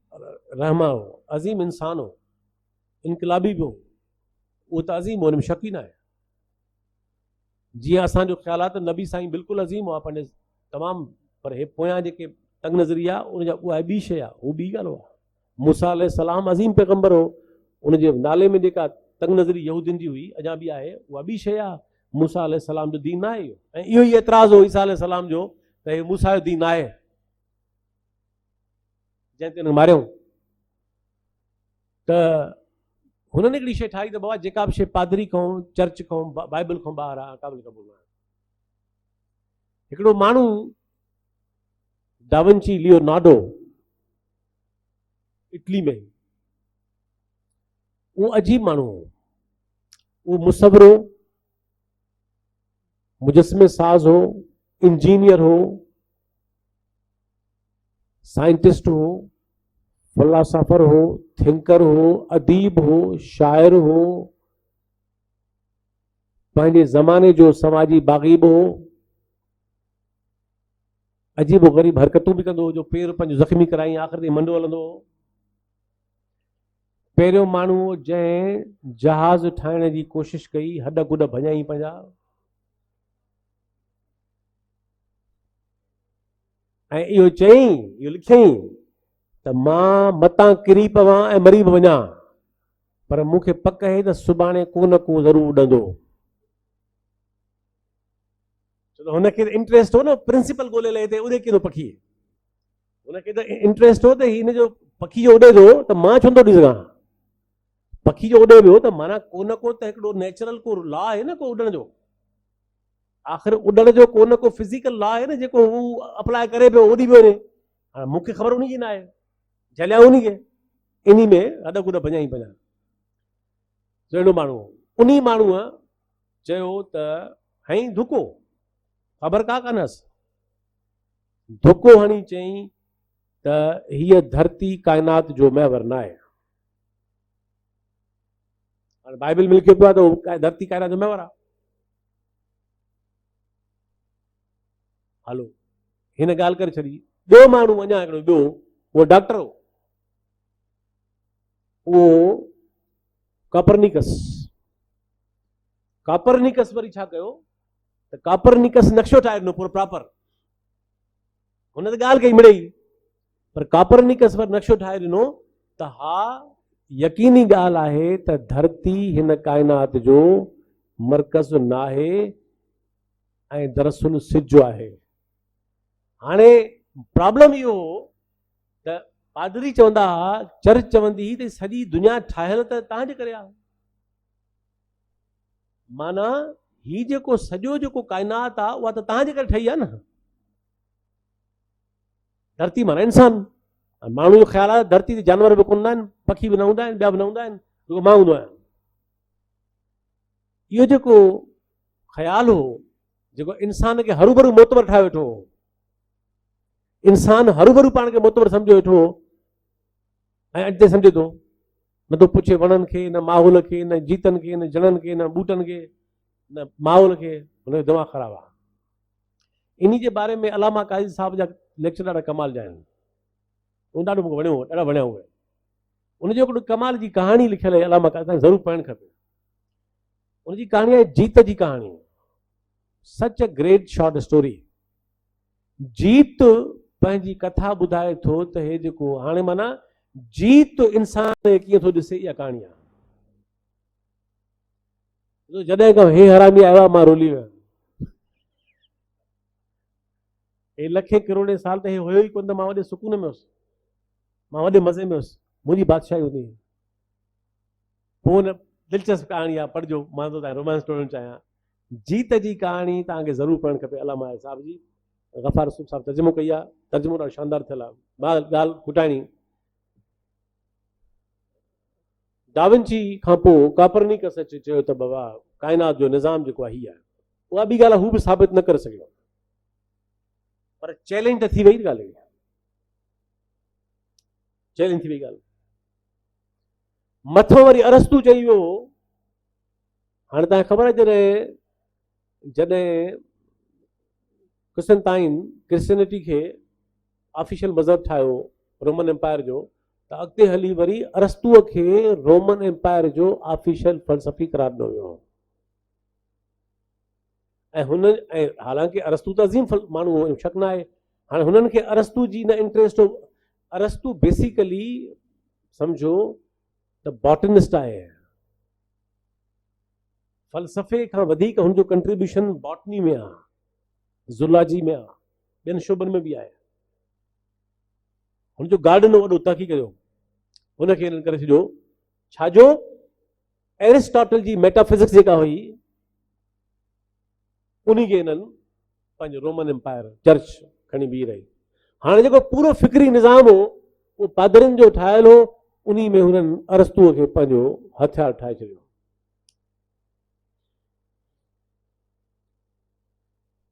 रहमा हो, अज़ीम इंसान हो, इनकलाबी बि हो, उहो त अज़ीम हो, हुन में शक ई न आहे। जीअं असांजो ख़्यालु आहे त नबी साईं बिल्कुलु अज़ीम हो पंहिंजे तमामु, पर हे पोयां जेके तंग नज़री आहे उनजा उहा ॿी शइ आहे, उहा ॿी ॻाल्हि आहे। मूसा अलैहिस्सलाम अज़ीम पैगंबर हो, उनजे नाले में जेका तंग नज़री यहूदियुनि जी हुई, अञा बि आहे, उहा ॿी शइ आहे। मूसा अलैहिस्सलाम जो दीन आहे इहो, ऐं इहो ई एतिराज़ हो ईसा अलैहिस्सलाम जो त हे मूसा जो दीन आहे, जंहिं ते हुन मारियऊं। त हुननि हिकिड़ी शइ ठाही त बाबा जेका बि शइ पादरी खां, चर्च खां, बाइबल खां ॿाहिरि आहे, क़ाबिल क़बूल न आहे। हिकिड़ो माण्हू डाविंची लियोनार्डो, इटली में, वो अजीब माण्हू हो, वो मुसव्विर हो, मुजस्मे साज हो, इंजीनियर हो, साइंटिस्ट हो, फिलोसोफर हो, थिंकर हो, अदीब हो, शायर हो, पंहिंजे ज़माने जो समाजी बाग़ीब हो, अजीब ग़रीब हरकतूं बि कंदो हो, जो पेर पंहिंजो ज़ख़्मी कराई आख़िर ताईं मंडो हलंदो हो। पहिरियों माण्हू जंहिं जहाज़ ठाहिण जी कोशिशि कई, हॾ गुॾ भॼाई पंहिंजा, ऐं इहो चयईं, इहो लिखियईं त मां मतां किरी पवां ऐं मरी बि वञा, पर मूंखे पक आहे त सुभाणे को न को ज़रूरु उॾंदो। हुनखे इंट्रेस्ट हो न, प्रिंसिपल ॻोल्हे लहे ते उॾे किनो पखी, हुनखे त इंट्रेस्ट हो त हिन जो पखी जो उॾे थो त मां छो नथो ॾी सघां। पखी जो उॾे पियो त माना को न को त हिकिड़ो नेचुरल को लॉ आहे न, को उॾण जो, आख़िर उॾण जो को न को फिज़िकल लॉ आहे न, जेको हू अप्लाई करे पियो उॾी पियो वञे। हाणे मूंखे ख़बर उनजी न आहे, झलिया उनखे, इन में हॾ गुॾ भॼाई पंहिंजा। अहिड़ो माण्हू, उन माण्हूअ चयो त हई धुको, ख़बर का कानसि, धुको हणी चई त हीअ धरती काइनात जो महवर न आहे। हाणे बाइबल में लिखियो पियो आहे त धरती काइनात जो महवर आहे। हलो, हिन ॻाल्हि करे छॾी। ॿियो माण्हू अञा हिकिड़ो ॿियो, उहो डॉक्टर हो, उहो कापरनिकस। कापरनिकस वरी छा कयो त कापरनिकस नक्शो ठाहे ॾिनो पूरो प्रॉपर, हुन त ॻाल्हि कई मिड़ेई, पर कापरनिकस वरी नक्शो ठाहे ॾिनो त हा यकीनी ॻाल्हि आहे त धरती हिन काइनात जो मर्कज़ न आहे ऐं दरअसल सिज आहे। हाणे प्रॉब्लम इहो हो त पादरी चवंदा हुआ, चर्च चवंदी हुई त सॼी दुनिया ठाहियल त तव्हांजे करे आहे, माना ही जेको सॼो जेको काइनात आहे उहा त तव्हांजे करे ठही आहे न। धरती माना इंसान, माण्हू जो ख़्यालु आहे धरती ते जानवर बि कोन आहिनि, पखी बि न हूंदा आहिनि, ॿिया बि न हूंदा आहिनि, जेको मां हूंदो आहियां। इहो जेको ख़्यालु हो, जेको इंसान खे हरू भरू मोतबर ठाहे वेठो हो, इंसान हरू भरू पाण खे मोतबर सम्झो वेठो हो, ऐं अॼु सम्झे थो, न थो पुछे वणनि खे, न माहौल खे, न जीतनि खे, न जणनि खे, न ॿूटनि खे, न माहौल खे, हुनजो दिमाग़ ख़राबु आहे। इन जे बारे में अलामा काज़ी साहब जा लेक्चर ॾाढा कमाल जा आहिनि, उन ॾाढो मूंखे वणियो, ॾाढा वणिया उहे। उनजो हिकिड़ो कमाल जी कहाणी लिखियल आहे अलामा काज़ी, ज़रूरु पढ़णु खपे। उनजी कहाणी आहे जीत जी कहाणी, सच अ ग्रेट शॉर्ट स्टोरी। जीत पंहिंजी कथा ॿुधाए थो त हे जेको हाणे माना जीत इंसान कीअं थो ॾिसे, इहा कहाणी आहे। जॾहिं खां हे हरामी आयो आहे मां रोली वियो, हे लखे करोड़े साल त हे हुयो ई कोन, त मां वॾे सुकून में हुउसि, मां वॾे मज़े में हुउसि, मुंहिंजी बादशाही हूंदी। पोइ हुन दिलचस्प कहाणी आहे, पढ़जो, मां त तव्हां रोमांस टोड़णु चाहियां। जीत जी कहाणी तव्हांखे ज़रूरु पढ़णु खपे। अलामा साहब जी, गफ़ार सूफ़ साहब तर्जुमो कई आहे, तर्जुमो ॾाढो शानदार थियल आहे। मां ॻाल्हि खुटाइणी, डाविंची खां पोइ कापरनिकस अची चयो त बाबा काइनात जो निज़ाम जेको आहे हीअ आहे। उहा ॿी ॻाल्हि आहे, हू बि साबित न करे सघियो, पर चैलेंज त थी वई ॻाल्हि, चैलेंज थी वई ॻाल्हि। मथो वरी अरस्तू चई वियो। हाणे तव्हांखे ख़बर आहे जॾहिं जॾहिं क्रिश्चियनिटी खे ऑफिशियल मज़हब ठाहियो रोमन एम्पायर जो, त अॻिते हली वरी अरस्तूअ खे रोमन एम्पायर जो ऑफिशियल फ़लसफ़ी करार ॾिनो वियो। ऐं हुन हालांकि अरस्तू त अज़ीम माण्हू हो, शक न आहे। हाणे हुननि खे अरस्तू जी न इंट्रेस्ट हो। अरस्तू बेसिकली सम्झो त बॉटनिस्ट आहे, फ़लसफ़े खां वधीक हुनजो कंट्रीब्यूशन बॉटनी में आहे, ज़ूलॉजी में आहे, ॿियनि शोबनि में बि आहे। हुनजो गार्डन वॾो तहक़ीक़ कयो, हुनखे हिननि करे छॾियो। छाजो? एरिस्टोटल जी मेटाफिज़िक्स जेका हुई उन खे हिननि पंहिंजो रोमन एम्पायर चर्च खणी बीह रही। हाणे जेको पूरो फिक्री निज़ाम हो उहो पादरनि जो ठाहियल हो, उन में हुननि अरस्तूअ खे पंहिंजो हथियार ठाहे छॾियो।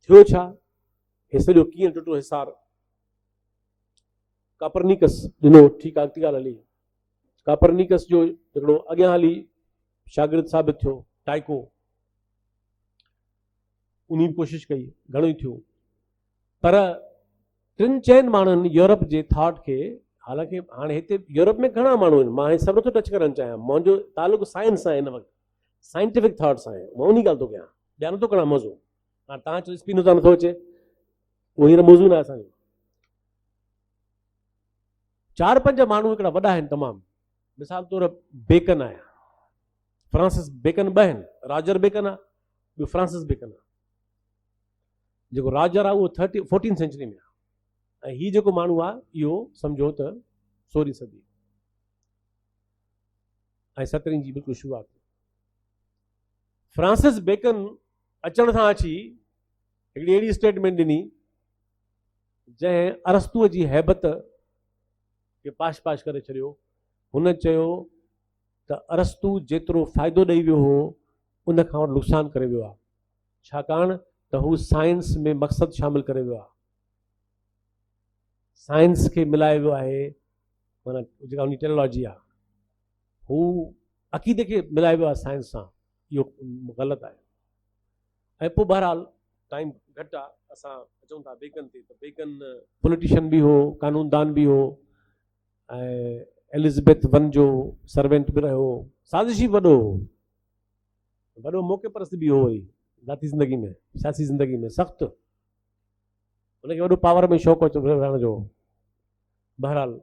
थियो छा? हे सॼो कीअं टुटो हिसार? कापरनिकस ॾिनो, ठीकु आहे, अॻिती ॻाल्हि हली। कापरनिकस जो हिकिड़ो अॻियां हली शागिर्द साबित थियो, टाइको। उन जी कोशिशि कई, घणो ई थियो, पर टिनि चइनि माण्हुनि यूरोप जे थॉट खे, हालांकि हाणे हिते यूरोप में घणा माण्हू आहिनि, मां हे सभु नथो टच करणु चाहियां, मुंहिंजो तालुक़ु साइंस सां आहे, हिन वक़्तु साइंटिफिक थॉट सां आहे, मां उन ॻाल्हि थो कयां, ॿिया नथो कयां मौज़ू। हाणे तव्हां चओ स्पिनोज़ा नथो अचे, उहो हींअर मौज़ू न आहे असांजो। 4-5 माण्हू हिकिड़ा वॾा आहिनि तमामु, मिसाल तौर बेकन आहे, फ्रांसिस बेकन 2 आहिनि, रॉजर बेकन आहे, ॿियो फ्रांसिस बेकन आहे। जेको रॉजर आहे उहो 14th सेंचुरी में आहे, ऐं हीउ जेको माण्हू आहे इहो सम्झो त 16वीं सदी ऐं 17वीं जी बिल्कुलु शुरूआत। फ्रांसिस बेकन अचण सां अची हिकिड़ी अहिड़ी स्टेटमेंट ॾिनी जंहिं अरस्तूअ जी हैबत खे पाश पाश करे छॾियो। हुन चयो त अरस्तू जेतिरो फ़ाइदो ॾेई वियो हो उन खां वॾो नुक़सानु करे वियो आहे, छाकाणि त हू साइंस में मक़सदु शामिल करे वियो आहे, साइंस खे मिलाए वियो आहे, माना जेका उन टेक्नोलॉजी आहे, हू अक़ीदे खे मिलाए वियो आहे साइंस सां, इहो ग़लति आहे। ऐं पोइ बहरहाल टाइम घटि आहे, असां अचूं था बेकन ते, त बेकन पॉलिटिशियन बि हो, कानूनदान बि हो, ऐं एलिज़ाबेथ वन जो सर्वेंट बि रहियो, साज़िशी वॾो वॾो मौक़े परस्त बि हो, वरी ज़ाती ज़िंदगी में, सियासी ज़िंदगी में सख़्तु, हुनखे वॾो पावर में शौक़ु अचो रहण जो। बहरहाल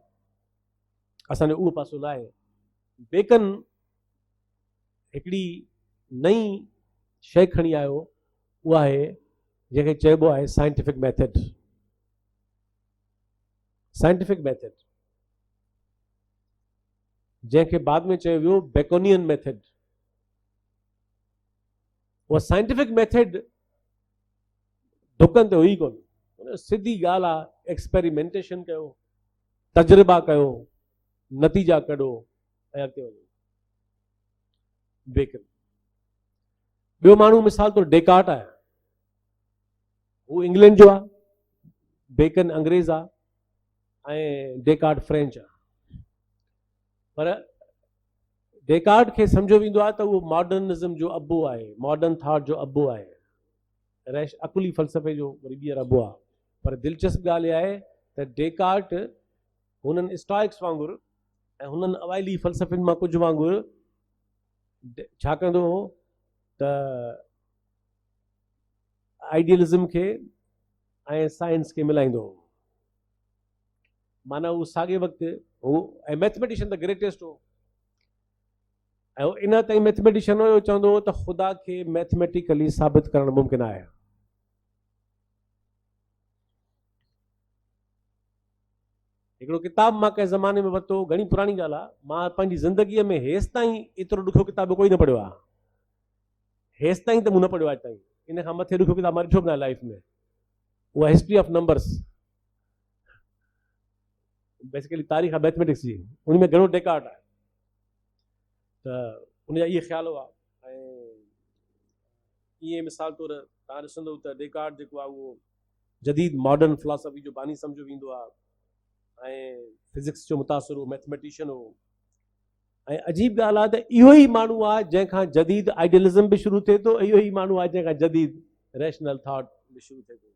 असांजो उहो पासो न आहे। बेकन हिकिड़ी नई शइ खणी आयो, उहा आहे जंहिंखे चइबो आहे साइंटिफिक मेथड। साइंटिफिक मेथड जंहिंखे बाद में चयो वियो बेकोनियन मेथड। उहा साइंटिफिक मेथड डुकनि ते हुई कोन, सिधी ॻाल्हि आहे, एक्सपेरिमेंटेशन कयो, तजुर्बा कयो, नतीजा कढो ऐं अॻिते वञो। बेकन। ॿियो माण्हू मिसाल तौर डेकार्ट आहे, हू इंग्लैंड जो आहे, बेकन अंग्रेज़ आहे ऐं डेकार्ट फ्रेंच आहे। पर डेकार्ड खे सम्झो वेंदो आहे त उहो मॉडर्निज़म जो अबो आहे, मॉडर्न थॉट जो अबो आहे, अकुली फ़लसफ़े जो वरी ॿीहर अबो आहे। पर दिलचस्प ॻाल्हि इहा आहे त डेकार्ड हुननि स्टॉइक्स वांगुरु ऐं हुननि अवाइली फ़लसफ़नि मां कुझु वांगुरु छा कंदो हो त आइडियलिज़म खे ऐं साइंस खे मिलाईंदो हो। माना उहो साॻे वक़्तु हू ऐं मैथमेटिशियन द ग्रेटेस्ट हो, ऐं इन ताईं मैथमेटिशियन हुयो चवंदो हो त ख़ुदा खे मैथमेटिकली साबित करणु मुमकिन आहे। हिकिड़ो किताबु मां कंहिं ज़माने में वरितो, घणी पुराणी ॻाल्हि आहे, मां पंहिंजी ज़िंदगीअ में हेसि ताईं एतिरो ॾुखियो किताबु कोई न पढ़ियो आहे, हेसि ताईं त मूं न पढ़ियो आहे अॼु ताईं, इन खां मथे ॾुखियो किताबु मां ॾिठो बि न आहे लाइफ में। उहा हिस्ट्री ऑफ नंबर्स, बेसिकली तारीख़ आहे मैथमेटिक्स जी, उन में घणो डेकार्ड आहे। त उनजा इहे ख़्याल हुआ। ऐं ईअं मिसाल तौरु तव्हां ॾिसंदव त डेकार्ड जेको आहे उहो जदीद मॉडर्न फिलॉसफी जो बानी सम्झो वेंदो आहे, ऐं फिज़िक्स जो मुतासिर हो, मैथमेटिशियन हो। ऐं अजीब ॻाल्हि आहे त इहो ई माण्हू आहे जंहिंखां जदीद आइडियलिज़म बि शुरू थिए थो, इहो ई माण्हू आहे जंहिंखां जदीद रैशनल थॉट बि शुरू थिए थो,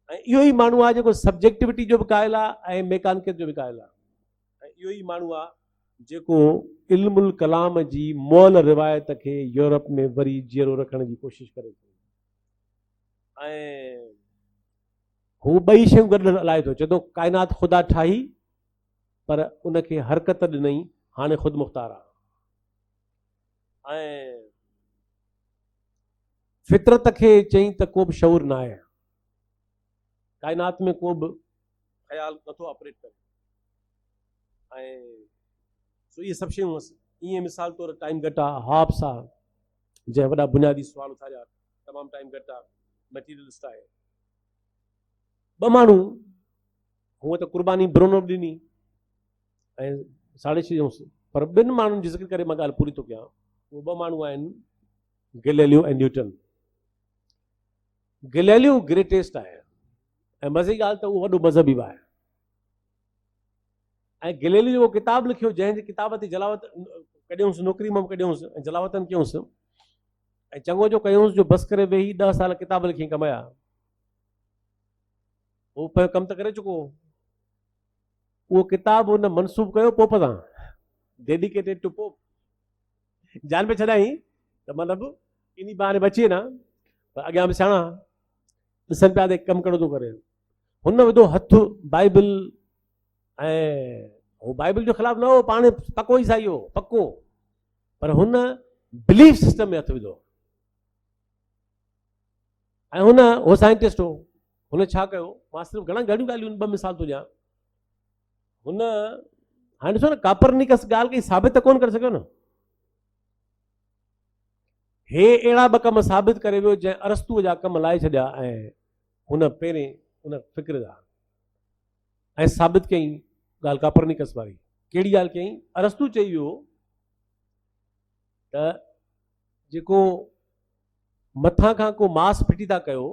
ऐं इहो ई माण्हू आहे जेको सब्जेक्टिविटी जो बि क़ाइल आहे ऐं मैकानिकत जो बि क़ाइल आहे, ऐं इहो ई माण्हू आहे जेको इल्मुल कलाम जी मुअल रिवायत खे यूरोप में वरी जीअरो रखण जी कोशिशि करे थो। ऐं हू ॿई शयूं गॾु हलाए थो, चए थो काइनात ख़ुदा ठाही पर उनखे हरकत ॾिनई, हाणे ख़ुदि मुख़्तार आहे। ऐं फितरत खे चई त को बि शऊर न आहे, काइनात में को बि ख़्याल नथो ऑपरेट करे। ऐं सो इहे सभु शयूं ईअं मिसाल तौरु टाइम घटि आहे, हॉब्स आहे जंहिं वॾा बुनियादी सुवाल उथारिया, तमामु टाइम घटि आहे, मटीरियलिस्ट आहे। ॿ माण्हू हूअं त कुर्बानी ब्रोनो बि ॾिनी ऐं 6.5 पर ॿिनि माण्हुनि जी ज़िक्र करे मां ॻाल्हि पूरी थो कयां। उहे ॿ माण्हू आहिनि, गैलीलियो ऐं न्यूटन। गैलीलियो ग्रेटेस्ट आहे ऐं मज़े जी ॻाल्हि त उहो वॾो मज़हबी बि आहे। ऐं गैलीलियो जो किताबु लिखियो, जंहिंजी किताब ते जलावत कढियूंसि, नौकिरी मां कढियूंसि ऐं जलावतन कयूंसि, ऐं चङो जो कयूंसि जो बसि करे वेही 10 साल किताब लिखी कमाया। उहो पियो कमु त करे चुको, उहो किताबु हुन मनसूब कयो पोप सां, डेडिकेटेड टू पोप। जान पे छॾाई त मतिलबु इन बहाने बची न, पर अॻियां बि सियाणा ॾिसनि पिया त कमु कहिड़ो थो करे। हुन विधो हथु बाइबल, ऐं उहो बाइबल जो ख़िलाफ़ु न हो, पाण पको ईसाई हो, पको, पर हुन बिलीफ सिस्टम में हथु विधो। ऐं हुन हो साइंटिस्ट हो, हुन छा कयो, मां सिर्फ़ु घणियूं ॻाल्हियूं 2 मिसाल थो ॾियां। हुन हाणे ॾिसो न, कापरनिकस ॻाल्हि खे साबित त कोन करे सघियो न, हे अहिड़ा 2 कम साबित करे वियो जंहिं अरस्तूअ जा कम लाहे छॾिया, ऐं हुन पहिरें हुन फ़िक्र जा ऐं साबित कयईं ॻाल्हि कापरनिकस वारी। कहिड़ी ॻाल्हि कयईं? अरस्तू चई वियो त जेको मथां खां को मांस फिटी था कयो,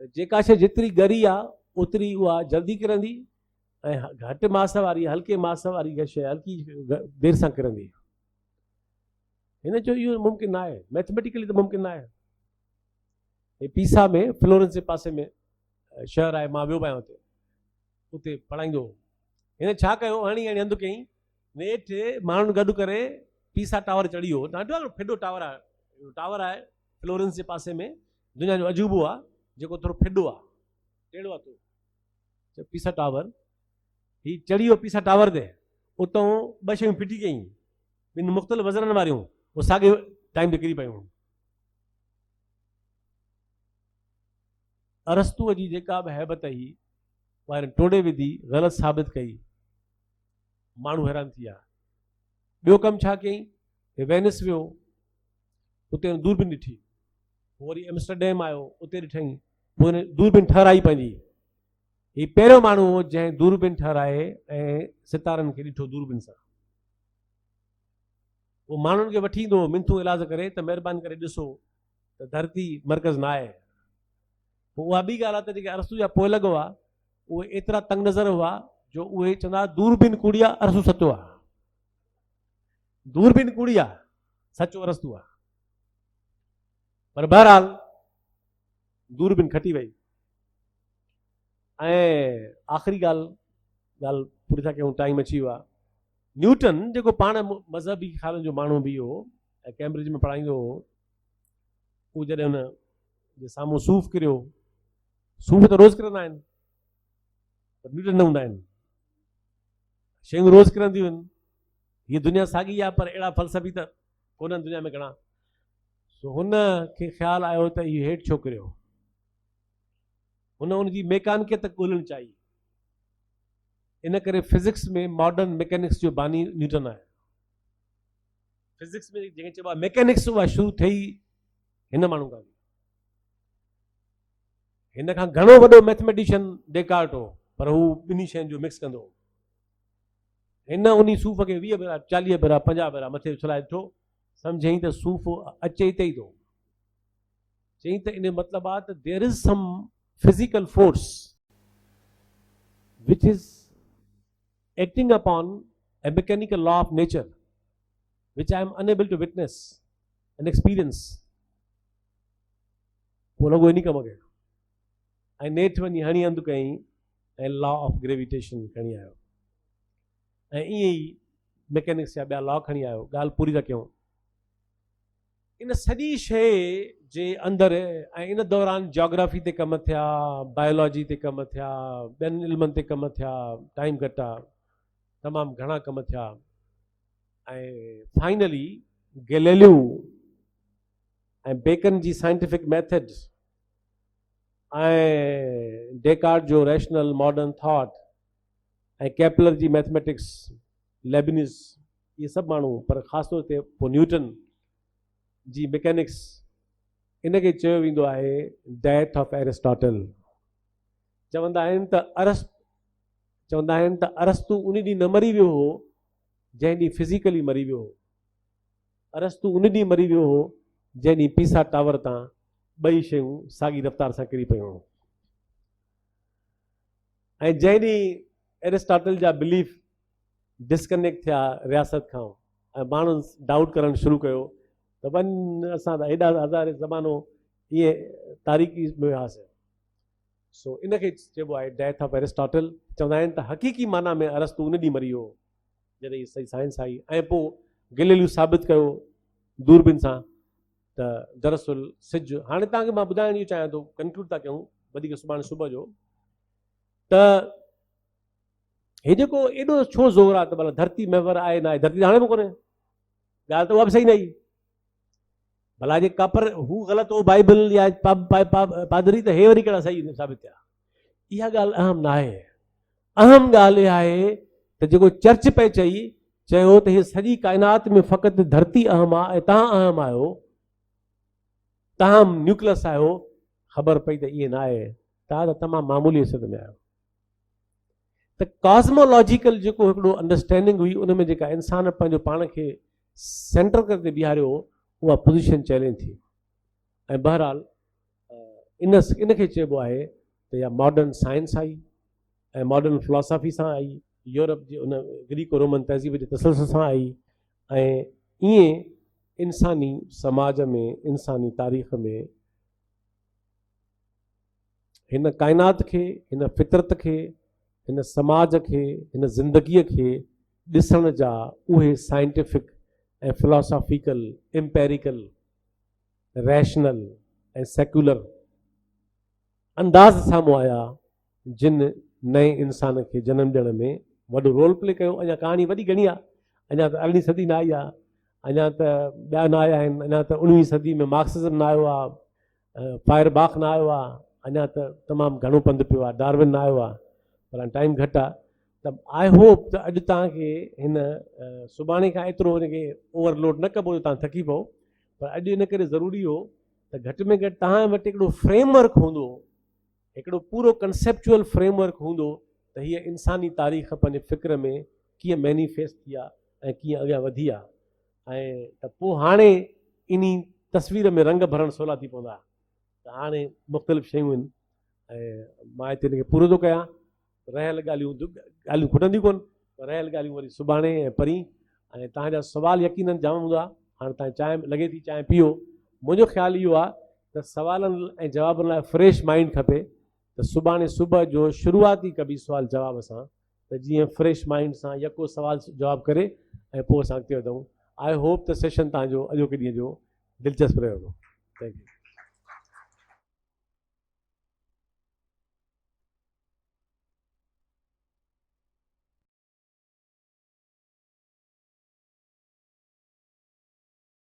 त जेका शइ जेतिरी ॻरी आहे ओतिरी उहा जल्दी किरंदी, ऐं घटि मांस वारी, हल्के मांस वारी शइ हल्की देर सां किरंदी। हिन जो इहो मुमकिन न आहे, मैथमेटिकली त मुमकिन न आहे। पीसा में, फ्लोरेंस जे पासे में शहर आहे, मां वियो आहियां उते पढ़ाईंदो। हिन छा कयो, हणी हंधु कयईं, नेठि माण्हुनि गॾु करे पीसा टावर चढ़ी वियो। तव्हां ॾिठो आहे फिडो टावर आहे फ्लोरेंस जे पासे में, दुनिया जो अजूबो आहे जेको थोरो फिडो आहे, टेढ़ो आहे तो पीसा टावर। ही चढ़ी वियो पीसा टावर ते, उतां 2 शयूं फिटी कयईं, 2 मुख़्तलिफ़ वज़ननि वारियूं, वो साॻे टाइम ते किरी पियूं। अरस्तूअ जी जेका बि हैबत हुई उहा टोड़े विधी, ग़लति साबित कई, माण्हू हैरान थी विया। ॿियो कमु छा कयईं, वेनिस वियो, उते दूरबीन ॾिठी, वरी एम्स्टरडैम आयो, उते ॾिठईं, पोइ दूरबीन ठहिराई पंहिंजी। ही पहिरियों माण्हू हो जंहिं दूरबीन ठहिराए ऐं सितारनि खे ॾिठो दूरबीन सां। उहो माण्हुनि खे वठी ईंदो मिंथू इलाज करे त महिरबानी करे ॾिसो त धरती मर्कज़ न आहे। पोइ उहा ॿी ॻाल्हि आहे त जेके अरस्तू जा पोइ लॻो आहे उहे एतिरा तंग नज़र हुआ जो उहे चवंदा दूरबीन कूड़ी आहे, अरस्तू सचो आहे। दूरबीन कूड़ी आहे, सचो अरस्तू आहे, पर बहरहाल दूरबीन खटी वई। ऐं आख़िरी ॻाल्हि पूरी था कयूं, टाइम अची वियो आहे। न्यूटन जेको पाण मज़हबी ख़्यालनि जो माण्हू बि हो ऐं कैम्ब्रिज में पढ़ाईंदो हो, उहो जॾहिं हुन जे साम्हूं सूफ़ किरियो, सूफ़ त रोज़ किरंदा आहिनि, पर न्यूटन न हूंदा आहिनि, शयूं रोज़ किरंदियूं आहिनि। हीअ दुनिया साॻी आहे, पर अहिड़ा फ़लसफ़ी त कोन्हनि दुनिया में घणा। सो हुन खे ख़्यालु आयो त इहो हेठि छो किरियो, हुन उनजी मैकानिकियत ॻोल्हणु चाहिई। इन करे फिज़िक्स में मॉडर्न मैकेनिक्स जो बानी न्यूटन आहे। फिज़िक्स में जंहिंखे चइबो आहे मैकेनिक्स, उहा शुरू थिए हिन माण्हू खां। हिन खां घणो वॾो मैथमेटिशियन डेकार्ट हो, पर हू ॿिन्ही शयुनि जो मिक्स कंदो हो। हिन उन सूफ़ खे 20 भेरा 40 भेरा 50 भेरा मथे उछलाए ॾिठो, सम्झई त सूफ़ अचे ई अथई थो। चई त इन मतिलबु आहे त there is some physical force which is acting upon a mechanical law of nature which I am unable to witness and experience. वो लोगों नहीं कम गए। I नेठ वनी हणी अंदु कहीं ऐं law of gravitation खणी आयो ऐं ईअं ई मैकेनिक्स या ॿिया लॉ खणी आयो। ॻाल्हि पूरी था कयूं। इन सॼी शइ जे अंदरि ऐं इन दौरान जियोग्राफी ते कम थिया, बायोलॉजी ते कम थिया, ॿियनि इल्मनि ते कम थिया, टाइम घटि आहे, तमामु घणा कम थिया ऐं फाइनली गैलीलियो ऐं बेकन जी साइंटिफिक मेथड ऐं डेकार्ट जो रैशनल मॉडर्न थॉट ऐं केपलर जी मैथमेटिक्स, लेबिनिज़, इहे सभु माण्हू, पर ख़ासि तौर ते पोइ न्यूटन जी मैकेनिक्स, इनखे चयो वेंदो आहे डेथ ऑफ एरिस्टोटल। चवंदा आहिनि त अरस्तु उन ॾींहुं न मरी वियो हो जंहिं ॾींहुं फिज़िकली मरी वियो हो। अरस्तु उन ॾींहुं मरी वियो हो जंहिं ॾींहुं पीसा टावर तां ॿई शयूं साॻी रफ़्तार सां किरी पियूं ऐं जंहिं ॾींहुं एरिस्टोटल जा बिलीफ डिस्कनेक्ट थिया रियासत खां ऐं माण्हुनि डाउट करणु शुरू कयो त वञ असां त हेॾा हज़ार ज़मानो इहे तारीख़ी में वियासीं। सो इनखे चइबो आहे डेथ ऑफ एरिस्टोटल। चवंदा आहिनि त हक़ीक़ी माना में अरस्तु उन ॾींहुं मरी वियो जॾहिं सही साइंस आई ऐं पोइ गैलीलियो साबित कयो दूरबीन सां त दरअसल सिज, हाणे तव्हांखे मां ॿुधाइण इहो चाहियां थो, कंक्लूड था कयूं वधीक सुभाणे सुबुह जो, त हे जेको एॾो छो ज़ोर आहे त भला धरती महवर आहे न आहे, धरती हाणे बि कोन्हे, ॻाल्हि त उहा बि सही न आई। भला जे कापर हू ग़लति हो बाइबल या पादरी, त हे वरी कहिड़ा सही साबित थिया। इहा ॻाल्हि अहम न आहे। अहम ॻाल्हि इहा आहे त जेको चर्च पए चयो त हीअ सॼी काइनात में फ़क़ति धरती अहम आहे ऐं तव्हां अहम आहियो, तव्हां न्यूक्लियस आहियो। ख़बर पई त इहे न आहे, तव्हां त तमामु मामूली हिसत में आहियो। त कॉस्मोलॉजिकल जेको हिकिड़ो अंडरस्टैंडिंग हुई, उन में जेका इंसान पंहिंजो पाण खे सेंटर करे बीहारियो, उहा पोज़ीशन चैलेंज थी। ऐं बहरहाल इनखे चइबो आहे त या मॉडर्न साइंस आई ऐं मॉडर्न फिलॉसफी सां आई, यूरोप जे उन ग्रीको रोमन तहज़ीब जे तसलसल सां आई ऐं ईअं इंसानी समाज में, इंसानी तारीख़ में हिन काइनात खे, हिन फितरत खे, हिन समाज खे, हिन ज़िंदगीअ खे ॾिसण जा उहे साइंटिफिक ऐं फिलॉसॉफिकल, एम्पेरिकल, रैशनल ऐं सेक्युलर अंदाज़ साम्हूं आया, जिन नए इंसान खे जनम ॾियण में वॾो रोल प्ले कयो। अञा कहाणी वॾी घणी आहे, अञा त 18वीं सदी न आई आहे, अञा त ॿिया न आया आहिनि, अञा त 19वीं सदी में मार्क्सिज्म न आयो आहे, फायरबाख न आयो आहे, अञा त तमामु घणो पंधु पियो आहे, डार्विन न आयो आहे, पर टाइम घटि आहे। त आई होप त अॼु तव्हांखे हिन सुभाणे खां एतिरो हिनखे ओवरलोड न कबो, तव्हां थकी पओ, पर अॼु इन करे ज़रूरी हो त घटि में घटि तव्हां वटि हिकिड़ो फ्रेमवर्क हूंदो, हिकिड़ो पूरो कंसेप्चुअल फ्रेमवर्क हूंदो त हीअ इंसानी तारीख़ पंहिंजे फ़िक्र में कीअं मैनिफेस्ट थी आहे ऐं कीअं अॻियां वधी आहे। ऐं त पोइ हाणे इन तस्वीर में रंग भरणु सवला थी पवंदा। त हाणे मुख़्तलिफ़ शयूं आहिनि ऐं मां हिते हिनखे पूरो थो कयां। रहियल ॻाल्हियूं खुटंदियूं कोन, रहियल ॻाल्हियूं वरी सुभाणे ऐं परीं ऐं तव्हांजा सुवाल यकीनन जाम हूंदा। हाणे तव्हां चांहि लॻे थी चांहि पीओ। मुंहिंजो ख़्यालु इहो आहे त सवालनि ऐं जवाबनि लाइ फ्रेश माइंड खपे, त सुभाणे सुबुह जो शुरूआती कबी सुवाल जवाब सां, त जीअं फ्रेश माइंड सां यको सवाल जवाबु करे ऐं पोइ असां अॻिते वधूं। आई होप त सेशन तव्हांजो अॼोके ॾींहं जो दिलचस्प रहियो। Thank U.